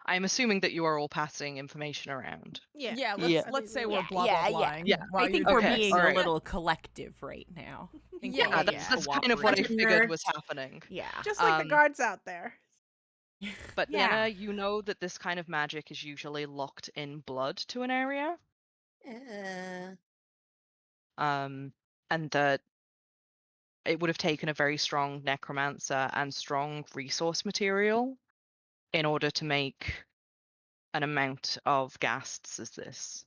I'm assuming that you are all passing information around. Yeah. Yeah, Yeah. let's say Yeah, we're blah yeah, blah yeah. blahing Yeah. while I you think do we're Okay, this. being a alright. little collective right now. I think Yeah, we're yeah, all That's just kind of what I cooperating. figured was happening. Yeah. Just like the guards out there. But Yeah. Yenna, you know that this kind of magic is usually locked in blood to an area. And that it would have taken a very strong necromancer and strong resource material in order to make an amount of ghasts as this.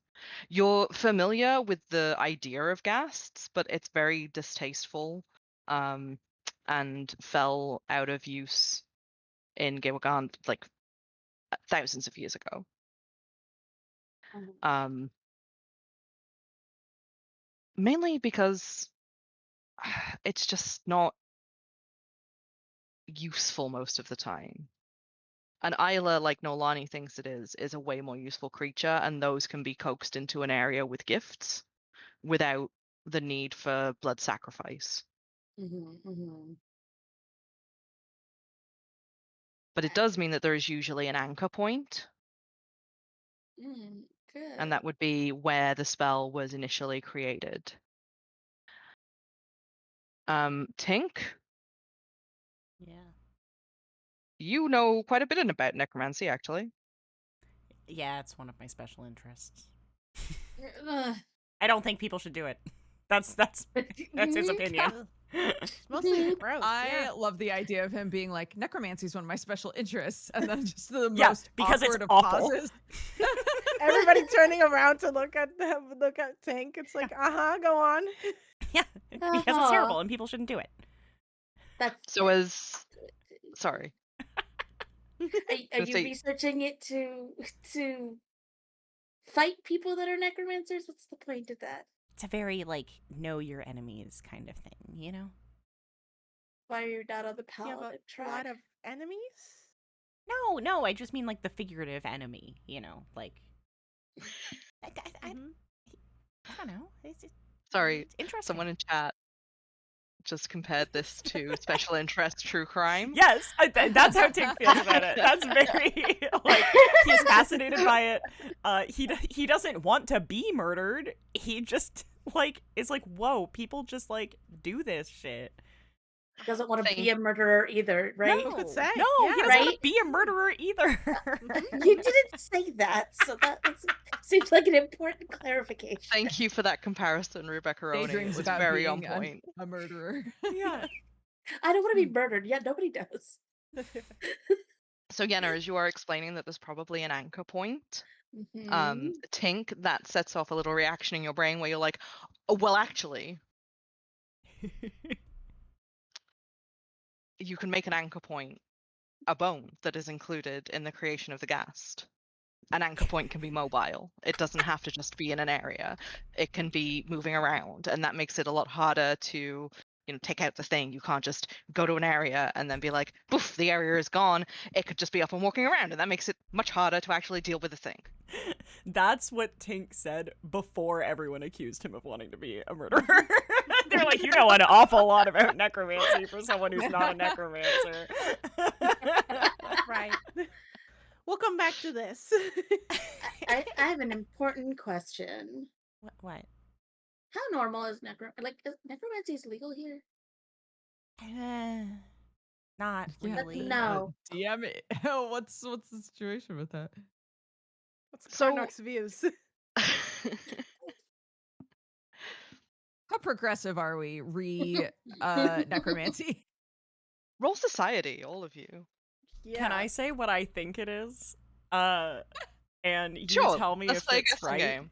You're familiar with the idea of ghasts, but it's very distasteful, and fell out of use in Gewagan like thousands of years ago. Mainly because it's just not useful most of the time. An Isla, like Noelani thinks it is a way more useful creature, and those can be coaxed into an area with gifts without the need for blood sacrifice. But it does mean that there is usually an anchor point, Good. and that would be where the spell was initially created. Tink, Yeah. you know quite a bit about necromancy, actually. Yeah, it's one of my special interests. Ugh. I don't think people should do it. That's his opinion. It's mostly gross. I love the idea of him being like, necromancy is one of my special interests, and then just the Yeah, most because it's awkward of awful. pauses. Everybody turning around to look at Tink. It's like, go on. Yeah, because it's terrible and people shouldn't do it. That's So sorry. Are you researching it to fight people that are necromancers? What's the point of that? It's a very like know your enemies kind of thing, you know? Why are you not on the You have paladin a track? lot of enemies? No, I just mean like the figurative enemy, you know, like I don't know. Sorry, It's interesting. someone in chat just compared this to special interest true crime. Yes, that's how Tink feels about it. That's very like he's fascinated by it. He doesn't want to be murdered. He just like is like, whoa, people just like do this shit. Doesn't want to be a murderer either, right? You could say. No, yeah. he doesn't want to be a murderer either. You didn't say that, so that seems like an important clarification. Thank you for that comparison, Rebecca Roney. It Daydreams was about very on being point. a murderer. Yeah. I don't want to be murdered. Yeah, nobody does. So Yenna, as you are explaining that there's probably an anchor point, Mhm. Tink, that sets off a little reaction in your brain where you're like, oh, well, actually, you can make an anchor point a bone that is included in the creation of the ghast. An anchor point can be mobile. It doesn't have to just be in an area. It can be moving around, and that makes it a lot harder to, take out the thing. You can't just go to an area and then be like, poof, the area is gone. It could just be up and walking around, and that makes it much harder to actually deal with the thing. That's what Tink said before everyone accused him of wanting to be a murderer. They're like, you know an awful lot about necromancy for someone who's not a necromancer. Right. We'll come back to this. I have an important question. What? How normal is necromancy is legal here? Not really. No. DM it. What's the situation with that? What's Carnocht's views? How progressive are we necromancy? Roll society, all of you. Yeah. Can I say what I think it is? And you Sure, tell me let's if play a it's guessing right. game.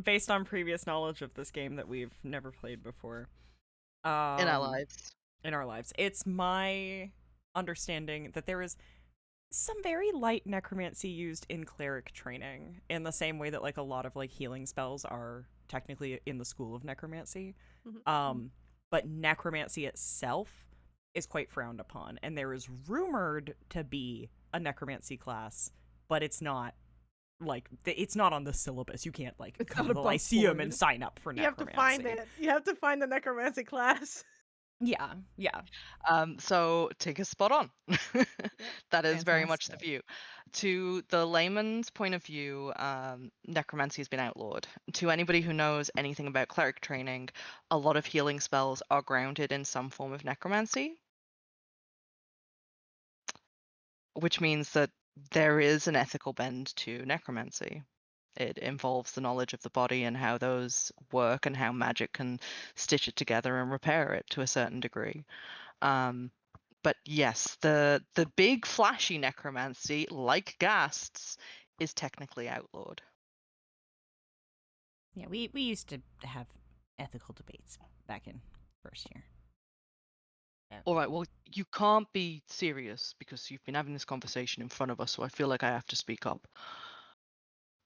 Based on previous knowledge of this game that we've never played before. In our lives. In our lives. It's my understanding that there is some very light necromancy used in cleric training, in the same way that like a lot of like healing spells are technically in the school of necromancy. But necromancy itself is quite frowned upon, and there is rumored to be a necromancy class, but it's not like it's not on the syllabus. You can't like come to the Lyceum and sign up for necromancy. You have to find it. You have to find the necromancy class. Yeah. So Tink is spot on. That is very much the view. To the layman's point of view, necromancy has been outlawed. To anybody who knows anything about cleric training, a lot of healing spells are grounded in some form of necromancy, which means that there is an ethical bend to necromancy. It involves the knowledge of the body and how those work and how magic can stitch it together and repair it to a certain degree. But yes, the big flashy necromancy, like ghasts, is technically outlawed. Yeah, we used to have ethical debates back in first year. All right, well, you can't be serious because you've been having this conversation in front of us, so I feel like I have to speak up.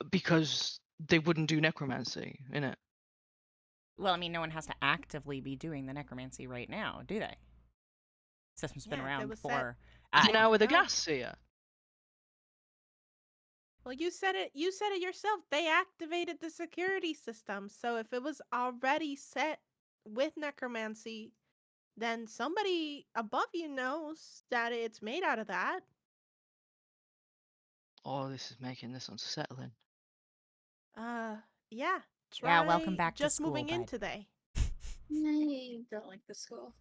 Because they wouldn't do necromancy, innit? Well, I mean, no one has to actively be doing the necromancy right now, do they? System's been Yeah, if it around was set for. An hour with the No. glass seer. Well, you said it. You said it yourself. They activated the security system. So if it was already set with necromancy, then somebody above you knows that it's made out of that. Oh, this is making this unsettling. Yeah. Yeah, welcome Try back to just school, moving in bud. today. I don't like the school.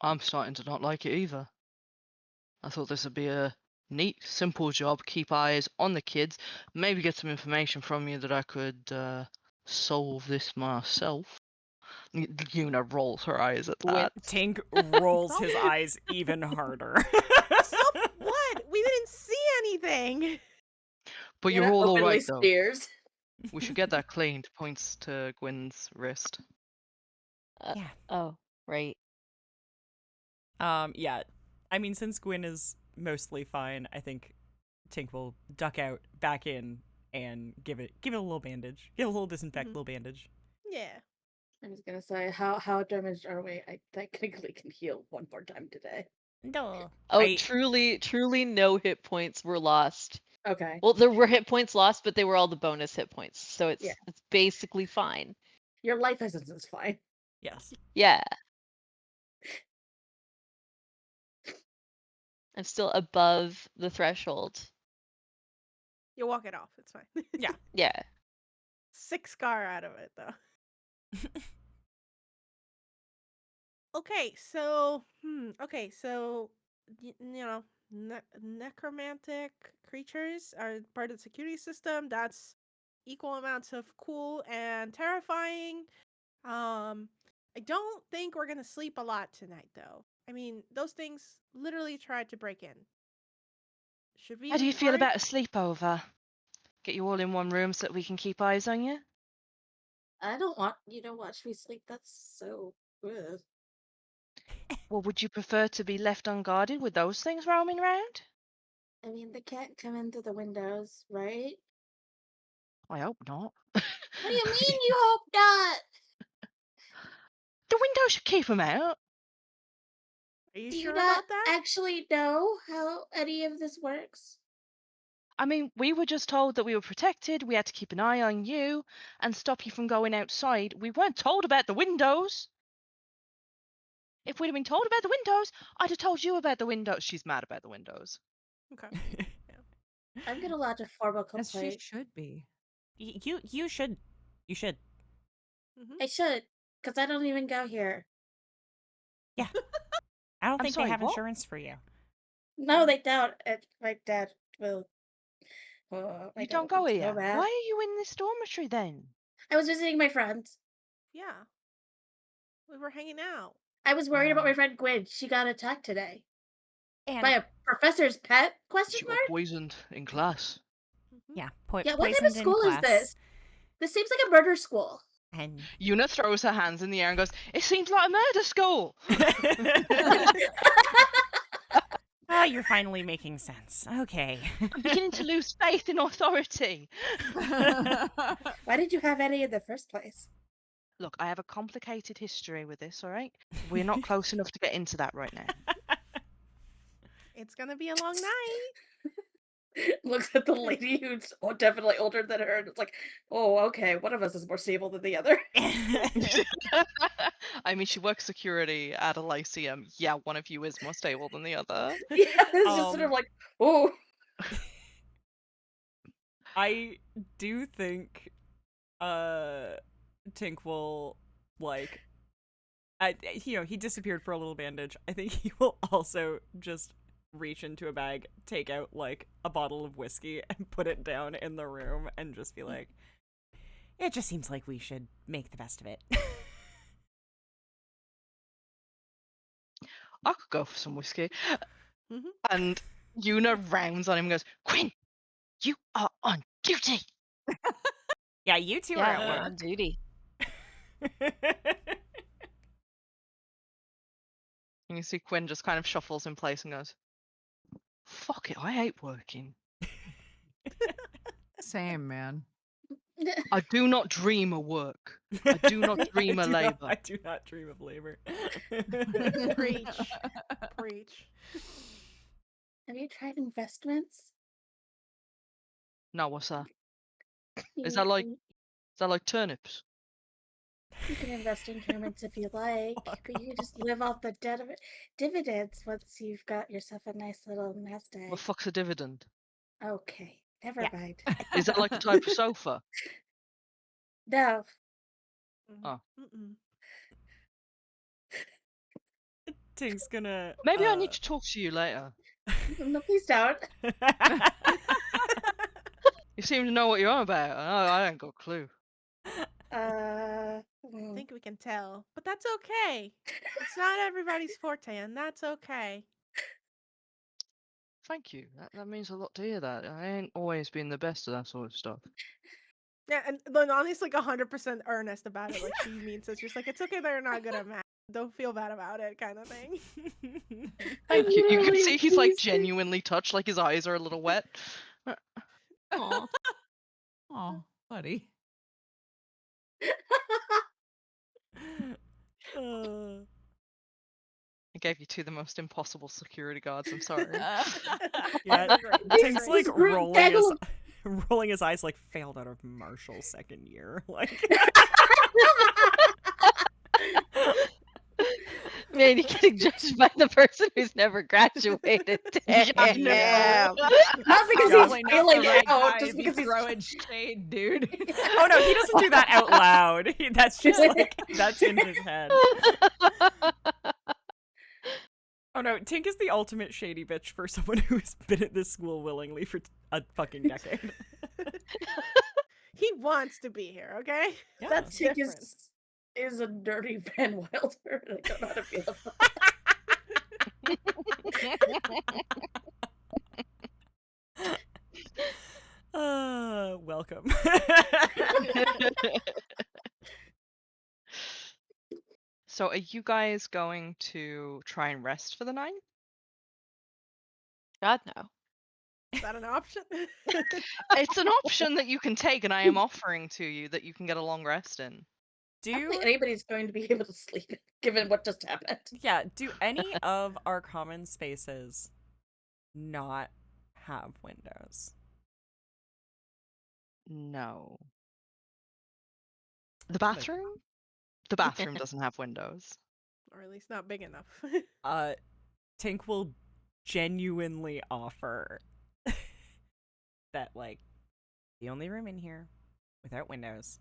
I'm starting to not like it either. I thought this would be a neat, simple job. Keep eyes on the kids. Maybe get some information from you that I could solve this myself. Yuna rolls her eyes at that. Tink rolls his eyes even harder. So what? We didn't see anything. But Yenna you're all openly alright, though. sneers. We should get that cleaned. Points to Gwynn's wrist. Yeah. Oh, right. Yeah. I mean, since Gwynn is mostly fine, I think Tink will duck out back in and give it a little bandage. Give it a little disinfect, little bandage. Yeah. I'm just gonna say, how damaged are we? I technically can heal one more time today. No. Oh, truly, no hit points were lost. Okay. Well, there were hit points lost, but they were all the bonus hit points, so it's Yeah. it's basically fine. Your life essence is fine. Yes. Yeah. I'm still above the threshold. You walk it off. It's fine. Yeah. Yeah. 6 scar out of it though. Okay, so necromantic creatures are part of the security system. That's equal amounts of cool and terrifying. I don't think we're gonna sleep a lot tonight, though. I mean, those things literally tried to break in. Should we How do you be feel worried? about a sleepover? Get you all in one room so that we can keep eyes on you? I don't want you to watch me sleep. That's so good. Well, would you prefer to be left unguarded with those things roaming around? I mean, they can't come into the windows, right? I hope not. What do you mean you hope not? The window should keep them out. Are you Do you sure not about that? actually know how any of this works? I mean, we were just told that we were protected, we had to keep an eye on you, and stop you from going outside. We weren't told about the windows. If we'd have been told about the windows, I'd have told you about the windows. She's mad about the windows. Okay. I'm gonna lodge a formal As she complaint. should be. You should. Mhm. I should, because I don't even go here. Yeah. I don't I'm think sorry, they have what? insurance for you. No, they don't. My dad will. My You dad don't will go be here. so mad. Why are you in this dormitory then? I was visiting my friends. Yeah. We were hanging out. I was worried about my friend Gwynn. She got attacked today by And a professor's pet? Question She mark? got poisoned in class. Mhm. yeah, Yeah, what type of poisoned in school is class. this? This seems like a murder school. And Yuna throws her hands in the air and goes, "It seems like a murder school." oh, you're finally making sense. Okay. I'm beginning to lose faith in authority. Why did you have any in the first place? Look, I have a complicated history with this, all right? We're not close enough to get into that right now. It's gonna be a long night. Looks at the lady who's definitely older than her and it's like, oh, okay, one of us is more stable than the other. I mean, she works security at a lyceum. Yeah, one of you is more stable than the other. Yeah, it's just sort of like, oh. I do think Tink will he disappeared for a little bandage. I think he will also just reach into a bag, take out like a bottle of whiskey and put it down in the room and just be like, it just seems like we should make the best of it. I could go for some whiskey. Mhm. And Yuna rounds on him and goes, Gwynn, you are on duty. Yeah, you two Yeah, are we're at on work. duty. And you see Quinn just kind of shuffles in place and goes, fuck it, I hate working. Same, man. I do not dream of work. I do not dream of labour. I do not dream of labor. Preach. Preach. Have you tried investments? No, what's that? Is You, that like turnips? you can invest in tournaments if you like, but you can just live off the dividends once you've got yourself a nice little nest egg. What the fuck's a dividend? Okay, never Yeah. mind. Is that like a type of sofa? No. Oh. Mm-mm. Tink's gonna. Maybe I need to talk to you later. No, please don't. You seem to know what you're on about. I ain't got a clue. I think we can tell, but that's okay. It's not everybody's forte, and that's okay. Thank you. That means a lot to hear that. I ain't always been the best at that sort of stuff. Yeah, and Noelani's like 100% earnest about it. Like she means it's just like it's okay that you're not good at math. Don't feel bad about it, kind of thing. Thank you. You can Literally see he's like pleased. genuinely touched, like his eyes are a little wet. Aw. Oh, buddy. Uh, I gave you two of the most impossible security guards. I'm sorry. yeah, Great. Tink's like This group rolling gaggle rolling his eyes like failed out of Marshall's second year. Like Man, you're getting judged by the person who's never graduated. Damn. Yeah. Not because Probably he's not failing the right out, guy just to be because he's throwing shade, dude. oh no, he doesn't do that out loud. That's just like that's in his head. Oh no, Tink is the ultimate shady bitch for someone who has been at this school willingly for a fucking decade. He wants to be here, okay? Yeah. That's Tink different. is a dirty Van Wilder, and I don't know how to feel about Welcome. So are you guys going to try and rest for the night? God, no. Is that an option? It's an option that you can take, and I am offering to you that you can get a long rest in. I don't Do think anybody's going to be able to sleep given what just happened. yeah, do any of our common spaces not have windows? No. The bathroom? The bathroom doesn't have windows. Or at least not big enough. Tink will genuinely offer that like the only room in here without windows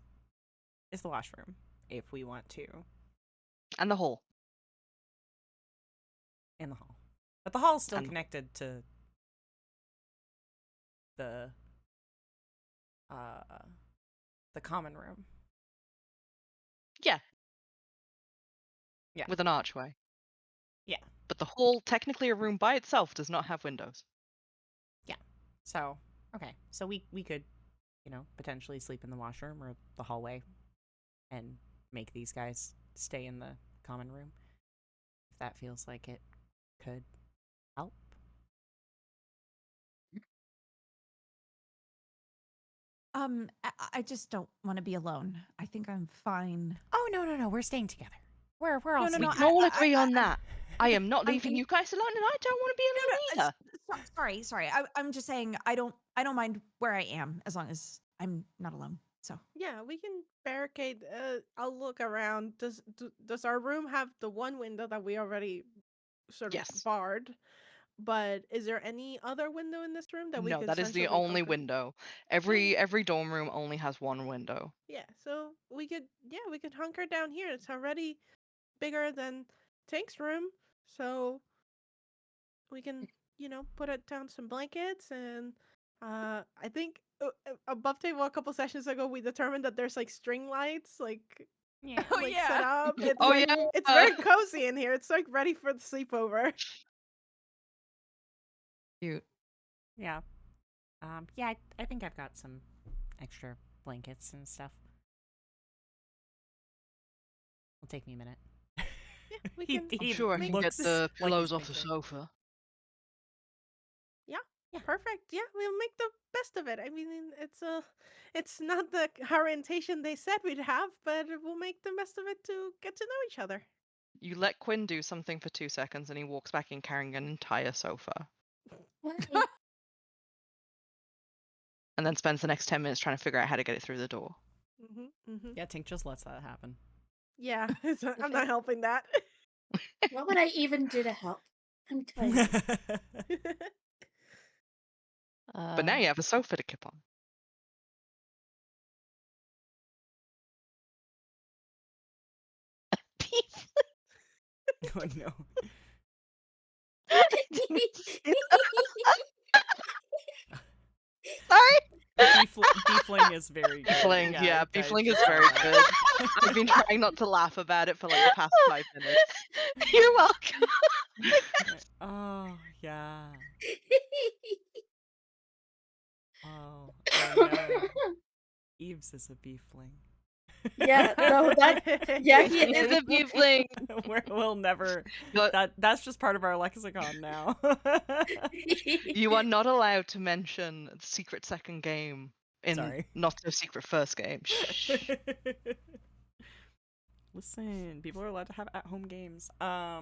is the washroom if we want to. And the hall. In the hall. But the hall's still And- connected to the common room. Yeah. Yeah. With an archway. Yeah. But the hall, technically a room by itself, does not have windows. So, okay. So we could, potentially sleep in the washroom or the hallway and make these guys stay in the common room. If that feels like it could help. I just don't want to be alone. I think I'm fine. Oh no, we're staying together. We're all No, We sleeping. can all agree on that. I am not I'm- leaving you guys alone, and I don't want to be alone either. Sorry. I'm just saying I don't mind where I am as long as I'm not alone. So Yeah, we can barricade. I'll look around. Does our room have the one window that we already sort of Yes. barred? But is there any other window in this room that we No, could? that is the essentially only open? window. Every dorm room only has one window. Yeah, so we could hunker down here. It's already bigger than Tank's room, so we can put it down some blankets and I think above table a couple sessions ago we determined that there's like string lights like Yeah. Oh, like yeah. set up. It's Oh, like, yeah. it's very cozy in here. It's like ready for the sleepover. Cute. Yeah. Yeah, I think I've got some extra blankets and stuff. It'll take me a minute. Yeah, we can. I'm sure I can get looks the like pillows he's off the picturing. sofa. Yeah, perfect. Yeah, we'll make the best of it. I mean, it's not the orientation they said we'd have, but we'll make the best of it to get to know each other. You let Quinn do something for 2 seconds and he walks back in carrying an entire sofa. Why? And then spends the next 10 minutes trying to figure out how to get it through the door. Yeah, Tink just lets that happen. Yeah, I'm not helping that. What would I even do to help? I'm tiny. But now you have a sofa to kip on. Oh no. Sorry? Beefling is very good. Beefling, yeah, I beefling is just very love good. that. I've been trying not to laugh about it for like the past 5 minutes. You're welcome. Oh, yeah. Oh no. Eves is a beefling. Yeah, no, yeah, he It is a beefling. We'll never. But That's just part of our lexicon now. you are not allowed to mention the secret second game in Sorry. not so secret first game. Shh. Listen, people are allowed to have at-home games. Yeah,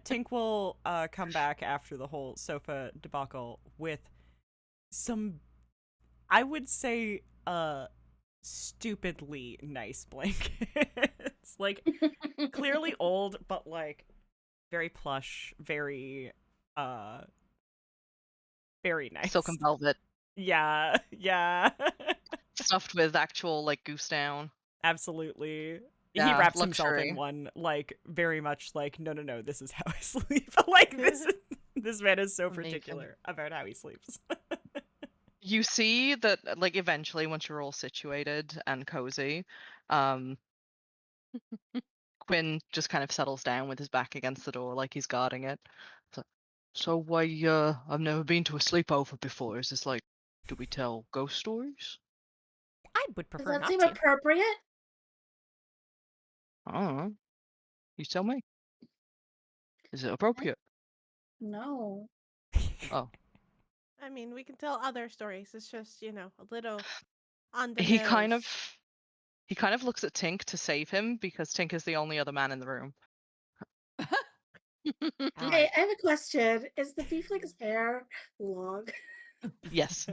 Tink will come back after the whole sofa debacle with some, I would say, stupidly nice blankets. Like, clearly old, but like very plush, very nice. Silk and velvet Yeah, yeah. stuffed with actual like goose down. Absolutely. He Yeah, wraps himself luxury. in one, like, very much like, no, this is how I sleep. Like, this man is so Amazing. particular about how he sleeps. You see that like eventually once you're all situated and cozy, Quinn just kind of settles down with his back against the door like he's guarding it. It's like, so I've never been to a sleepover before. Is this like, do we tell ghost stories? I would Does prefer that not seem to. appropriate? I don't know. You tell me. Is it appropriate? No. Oh. I mean, we can tell other stories. It's just, a little on the He nose. kind of looks at Tink to save him because Tink is the only other man in the room. Hey, I have a question. Is the beefling's hair long? Yes.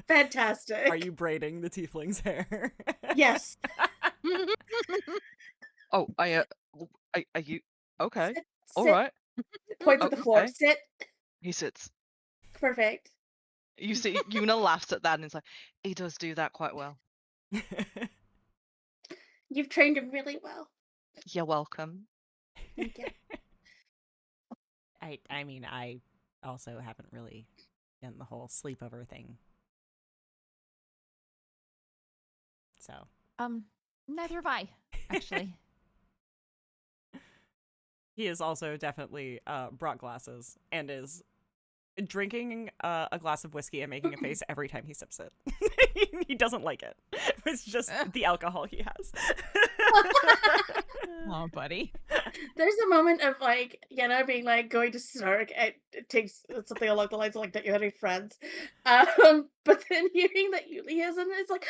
Fantastic. Are you braiding the tiefling's hair? Yes. Oh, are you okay? Sit, All sit. right. Point to the floor. Okay. Sit. He sits. Perfect. You see, Yuna laughs at that and is like, he does do that quite well. You've trained him really well. You're welcome. Thank you. I mean, I also haven't really done the whole sleepover thing. So. Neither have I, actually. He is also definitely brought glasses and is drinking a glass of whiskey and making a face every time he sips it. He doesn't like it. It's just the alcohol he has. Oh, buddy. There's a moment of like Yenna being like going to snark and it takes something along the lines of like, don't you have any friends? But then hearing that Yulie is and it's like,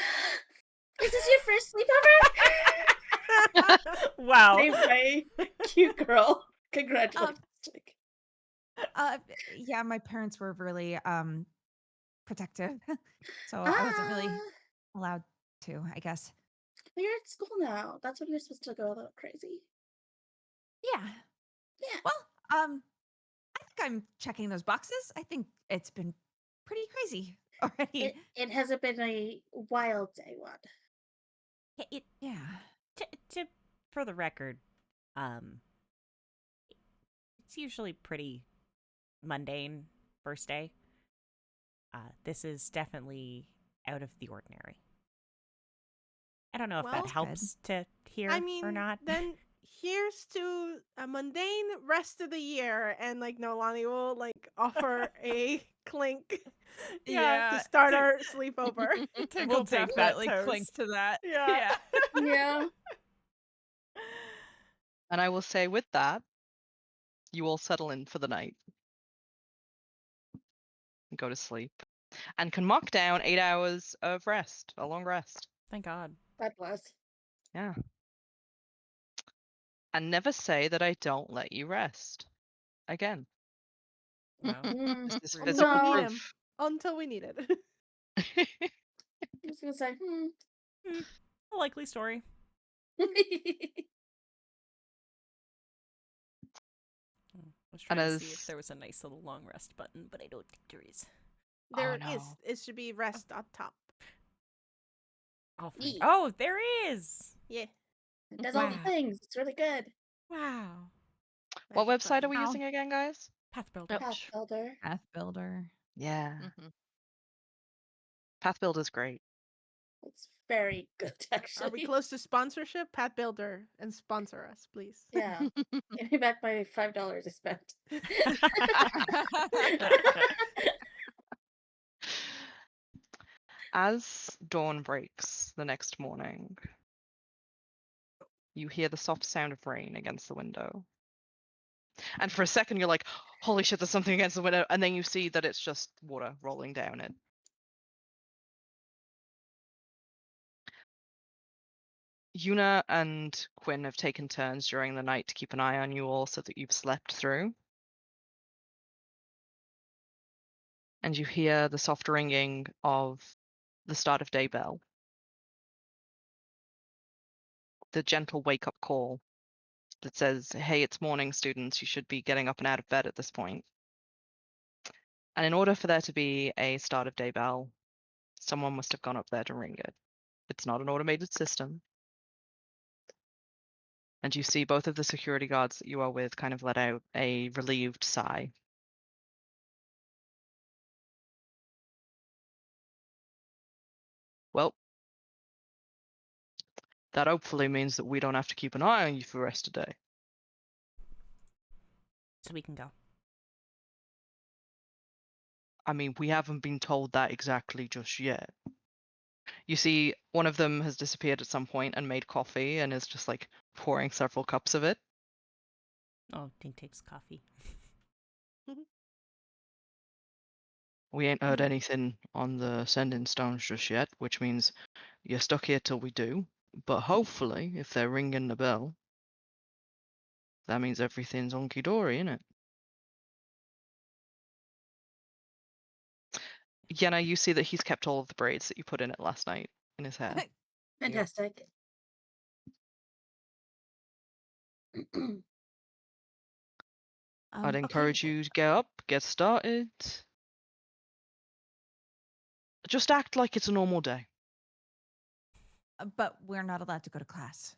is this your first sleepover? Wow. Anyway, cute girl. Congratulations. Yeah, my parents were really protective. So I wasn't really allowed to, I guess. But you're at school now. That's when you're supposed to go a little crazy. Yeah. Yeah. Well, I think I'm checking those boxes. I think it's been pretty crazy already. It hasn't been a wild day one. Yeah. For the record, it's usually pretty mundane first day. This is definitely out of the ordinary. I don't know if Well, that helps to hear I mean, or not. then here's to a mundane rest of the year, and like Noelani will like offer a clink, yeah, to Yeah, start our sleepover. Tink we'll will take that definitely clink toast. to that. Yeah. Yeah. Yeah. And I will say with that, you all settle in for the night and go to sleep. And can mark down 8 hours of rest, a long rest. Thank God. God bless. Yeah. And never say that I don't let you rest. Again. Wow. Mm, This is Rude. physical Until we need no. him. Until we need it. I was gonna say, A likely story. I was And trying to see if as there was a nice little long rest button, but I don't think there is. There no. is. It should be rest up top. I'll find. Yeah. Oh, there is. Yeah. It does all the Wow. things. It's really good. Wow. What Magic website are button. we Ow. using again, guys? Path builder. Path Builder. Path builder. Yeah. Mm-hmm. Path Builder's great. It's very good, Are actually. we close to sponsorship? Pat Builder and sponsor us, please. Yeah. Give me back my $5 I spent. As dawn breaks the next morning, you hear the soft sound of rain against the window. And for a second, you're like, holy shit, there's something against the window. And then you see that it's just water rolling down it. Yuna and Gwynn have taken turns during the night to keep an eye on you all so that you've slept through. And you hear the soft ringing of the start of day bell. The gentle wake up call that says, hey, it's morning, students. You should be getting up and out of bed at this point. And in order for there to be a start of day bell, someone must have gone up there to ring it. It's not an automated system. And you see both of the security guards that you are with kind of let out a relieved sigh. Well, that hopefully means that we don't have to keep an eye on you for the rest of the day. So we can go. I mean, we haven't been told that exactly just yet. You see, one of them has disappeared at some point and made coffee and is just like pouring several cups of it. Oh, Tink takes coffee. We ain't heard anything on the sending stones just yet, which means you're stuck here till we do. But hopefully, if they're ringing the bell, that means everything's honky dory, innit? Yenna, you see that he's kept all of the braids that you put in it last night in his hair. Fantastic. I'd Okay. encourage you to get up, get started. Just act like it's a normal day, But we're not allowed to go to class.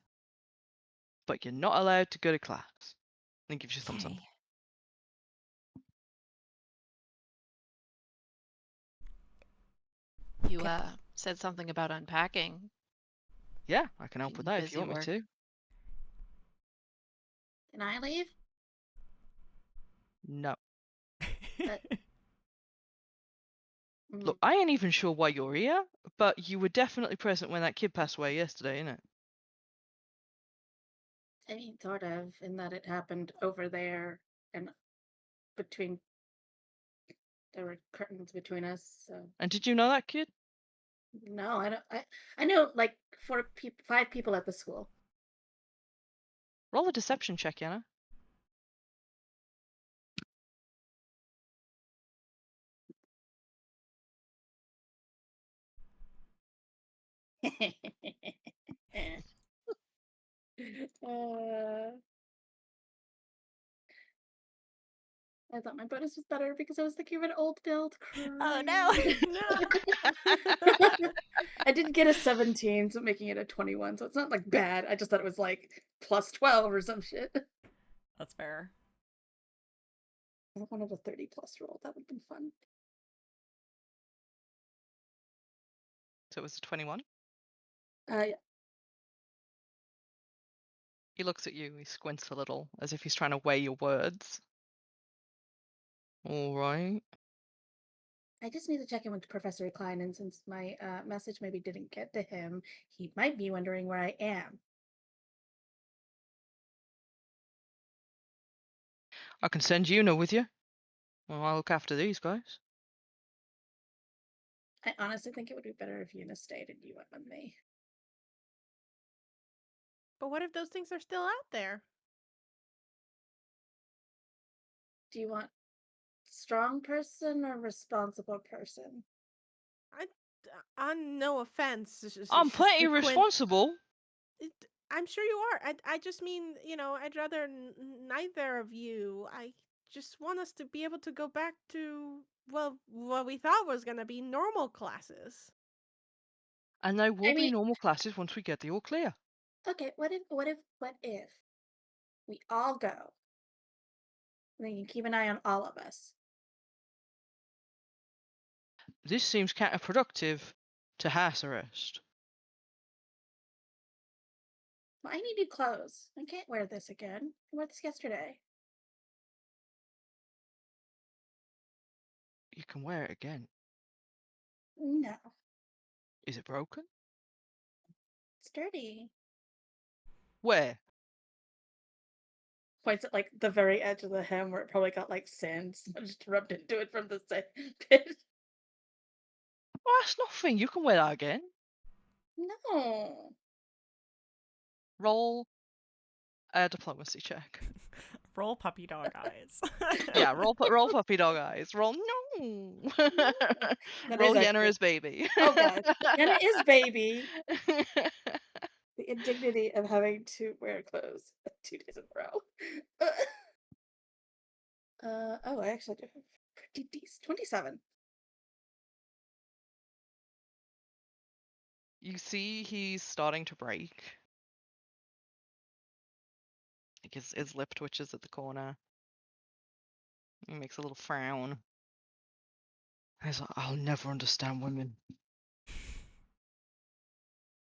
but you're not allowed to go to class. And gives you a thumbs up. Okay. You Okay. said something about unpacking. Yeah, I can help with that if Busy you want me work. to. Can I leave? No. Mm, Look, I ain't even sure why you're here, but you were definitely present when that kid passed away yesterday, innit? I mean, sort of, in that it happened over there and between. There were curtains between us, so And did you know that kid? no, I don't. I know like 5 people at the school. Roll a deception check, Yenna. uh, I thought my bonus was better because I was thinking of an old build. Oh no. No. I did get a 17, so making it a 21, so it's not like bad. I just thought it was like plus 12 or some shit. That's fair. I wanted a 30 plus roll. That would have been fun. So it was a 21. Yeah. He looks at you. He squints a little, as if he's trying to weigh your words. All right. I just need to check in with Professor Klein, and since my message maybe didn't get to him, he might be wondering where I am. I can send Una with you. Well, I'll look after these guys. I honestly think it would be better if Yenna stayed and you went with me. But what if those things are still out there? Do you want strong person or responsible person? On no offense, I'm plenty to Quinn. responsible. I'm sure you are. I just mean, I'd rather neither of you. I just want us to be able to go back to, well, what we thought was going to be normal classes. And they will I be mean- normal classes once we get the all clear. Okay, what if we all go? Then you can keep an eye on all of us. This seems counterproductive to house arrest. Well, I need new clothes. I can't wear this again. I wore this yesterday. You can wear it again. No, Is it broken? it's dirty. Where? Points at like the very edge of the hem where it probably got like sand just rubbed into it from the sand pit. Oh, that's nothing. You can wear that again. No. Roll a diplomacy check. Roll puppy dog eyes. Yeah, roll puppy dog eyes. Roll no. That Roll is Yenna actually- as baby. Oh gosh, Yenna is baby. The indignity of having to wear clothes 2 days in a row. Oh, I actually do have pretty decent 27. You see he's starting to break. Like his lip twitches at the corner. He makes a little frown. He's like, I'll never understand women.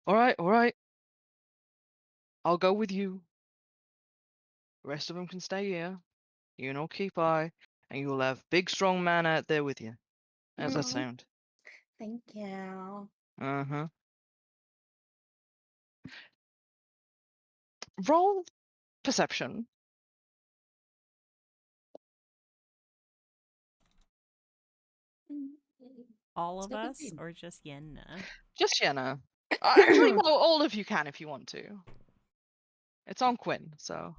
All right. I'll go with you. The rest of them can stay here. You know, keep eye, and you'll have big, strong man out there with you. How's that Mhm. sound? Thank you. Uh-huh. Roll perception. All of us, 17. or just Yenna? Just Yenna. Actually, no, all of you can if you want to. It's on Quinn, so.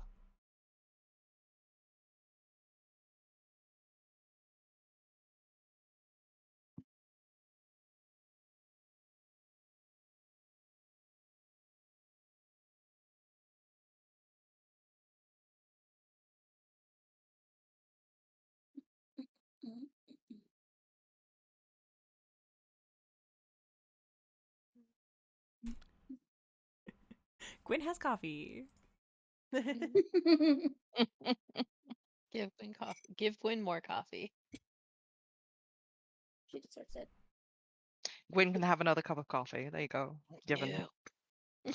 Gwyn has coffee. Give Gwyn coffee. Give Gwyn more coffee. She deserves it. Gwyn can have another cup of coffee. There you go. Given. Ew.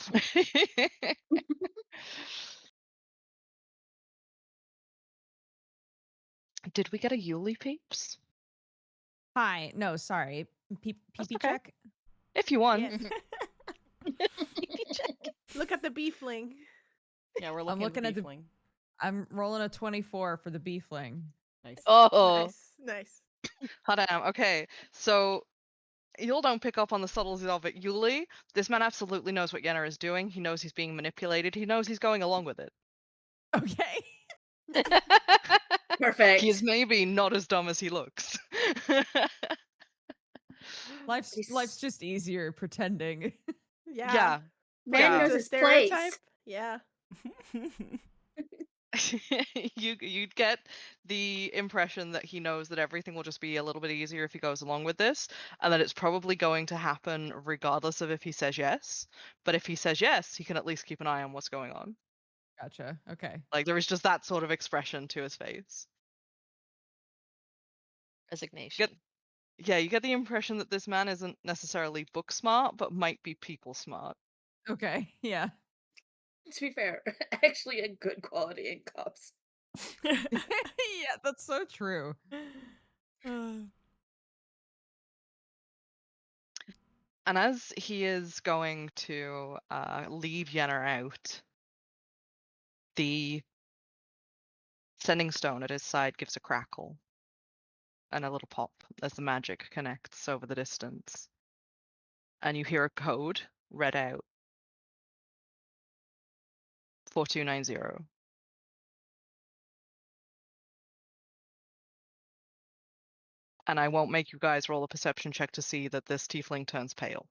Did we get a Yulie peeps? Hi. No, sorry. PP okay. check. If you want. Yes. Look at the beefling. Yeah, we're I'm looking, looking at the- beefling. I'm rolling a 24 for the beefling. Nice. Oh, Nice. Hot damn. Okay, so you don't pick up on the subtleties of it. Yulie, this man absolutely knows what Yenna is doing. He knows he's being manipulated. He knows he's going along with it. Okay. Perfect. He is maybe not as dumb as he looks. Life's just easier pretending. Yeah. Man Yeah. knows It's a his stereotype. place. Yeah. you get the impression that he knows that everything will just be a little bit easier if he goes along with this, and that it's probably going to happen regardless of if he says yes. But if he says yes, he can at least keep an eye on what's going on. Gotcha. Okay. Like there is just that sort of expression to his face. Resignation. Yeah, you get the impression that this man isn't necessarily book smart, but might be people smart. Okay. Yeah. To be fair, actually a good quality in cups. Yeah, that's so true. And as he is going to leave Yenna out, the sending stone at his side gives a crackle and a little pop as the magic connects over the distance. And you hear a code read out. 4290. And I won't make you guys roll a perception check to see that this tiefling turns pale.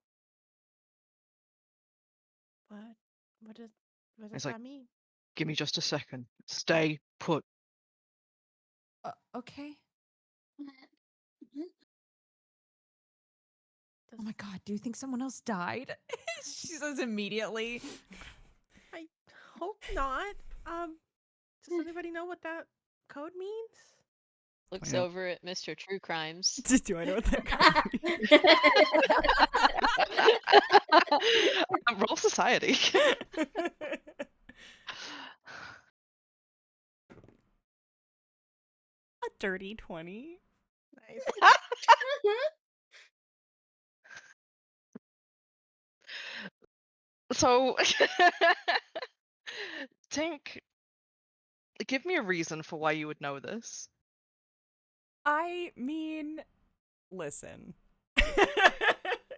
What? What does It's that like, mean? give me just a second. Stay put. Okay. Does, Oh my god, do you think someone else died? She says immediately. I hope not. Does anybody know what that code means? Looks know. over at Mr. True Crimes. Do I know what that code means? Roll society. A dirty 20. Nice. So, Tink, give me a reason for why you would know this. I mean, listen.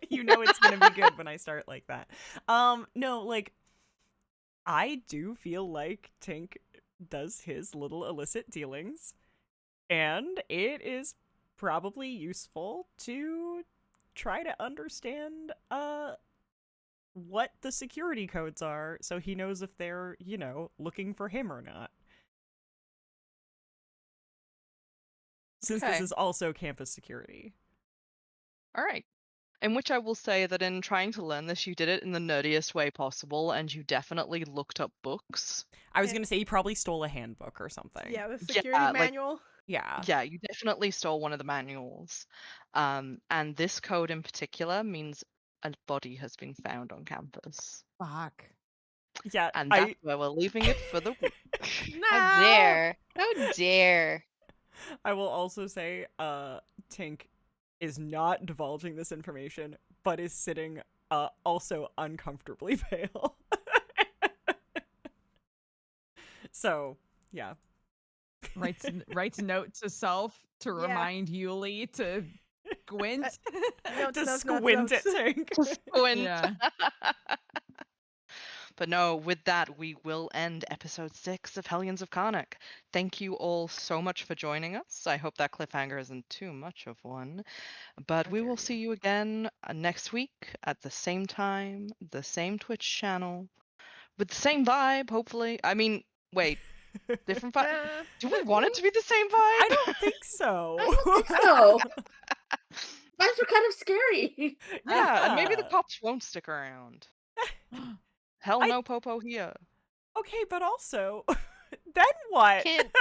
You know it's gonna be good when I start like that. No, like, I do feel like Tink does his little illicit dealings, and it is probably useful to try to understand what the security codes are so he knows if they're, you know, looking for him or not. Since this Okay. is also campus security. All right. In which I will say that in trying to learn this, you did it in the nerdiest way possible, and you definitely looked up books. I was Yeah. gonna say he probably stole a handbook or something. Yeah, the security like- manual. Yeah. Yeah, you definitely stole one of the manuals. And this code in particular means a body has been found on campus. Fuck. Yeah. And that's where we're leaving it for the week. No. How dare! How dare! I will also say, Tink is not divulging this information, but is sitting also uncomfortably pale. So, yeah. Writes note to self to Yeah. remind Yulie to squint. Notes, To notes, squint notes, at Tink. Squint. Yeah. But no, with that, we will end episode 6 of Hellions of Carnocht. Thank you all so much for joining us. I hope that cliffhanger isn't too much of one. But we will see you again next week at the same time, the same Twitch channel, with the same vibe, hopefully. I mean, wait, different vibe? Do we want it to be the same vibe? I don't think so. I don't think so. Vibes are kind of scary. Yeah, and maybe the Yeah. cops won't stick around. Hell no popo here. Okay, but also, then what? Can't-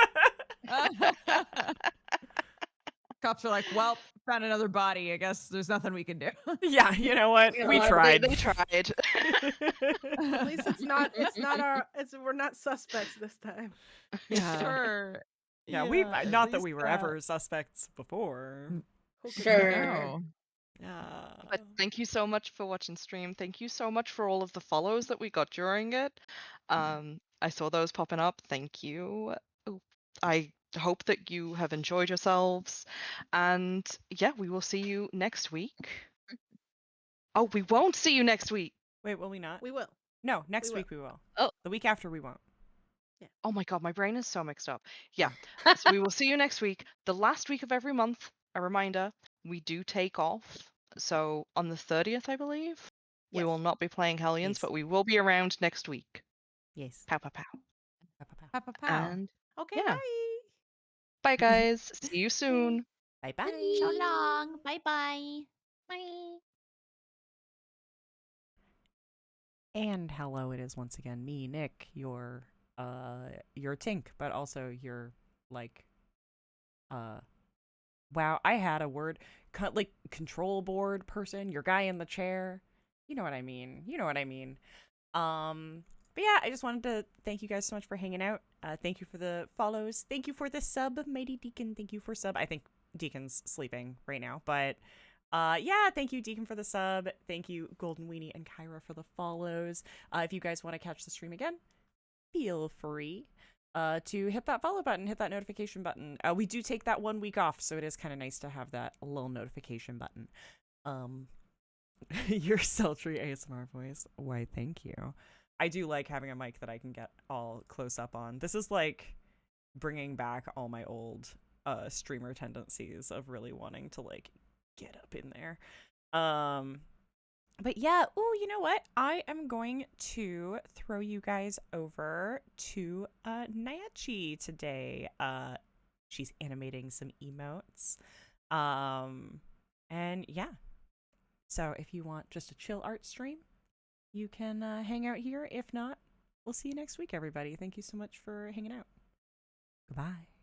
Cops are like, well, found another body. I guess there's nothing we can do. Yeah, you know what? You We know, tried. They tried. At least it's not we're not suspects this time. Yeah. Sure. Yeah, we at not that least we were ever suspects before. Who could Sure. say? No. Yeah. But thank you so much for watching stream. Thank you so much for all of the follows that we got during it. I saw those popping up. Thank you. I hope that you have enjoyed yourselves. And yeah, we will see you next week. Oh, we won't see you next week. Wait, will we not? We will. No, next will. week we will. Oh. The week after we won't. Oh my god, my brain is so mixed up. Yeah. So we will see you next week. The last week of every month, a reminder, we do take off. So on the 30th, I believe, we Yes. will not be playing Hellions, Yes. but we will be around next week. Yes. Pow, pow, pow. Pow, pow, pow. Pow, pow, pow. And Okay, yeah. bye. bye, guys. See you soon. Bye bye. So long. Bye bye. Bye. And hello, it is once again me, Nick, your Tink, but also your like wow, I had a word like control board person, your guy in the chair. You know what I mean. yeah, I just wanted to thank you guys so much for hanging out. Thank you for the follows. Thank you for the sub, Mighty Deacon. Thank you for sub. I think Deacon's sleeping right now, but yeah, thank you, Deacon, for the sub. Thank you, Golden Weenie and Kyra, for the follows. If you guys want to catch the stream again, feel free to hit that follow button, hit that notification button. We do take that 1 week off, so it is kind of nice to have that little notification button. Your sultry ASMR voice. Why, thank you. I do like having a mic that I can get all close up on. This is like bringing back all my old streamer tendencies of really wanting to like get up in there. But yeah, oh, you know what? I am going to throw you guys over to Nachi today. She's animating some emotes. And yeah. So if you want just a chill art stream, you can hang out here. If not, we'll see you next week, everybody. Thank you so much for hanging out. Goodbye.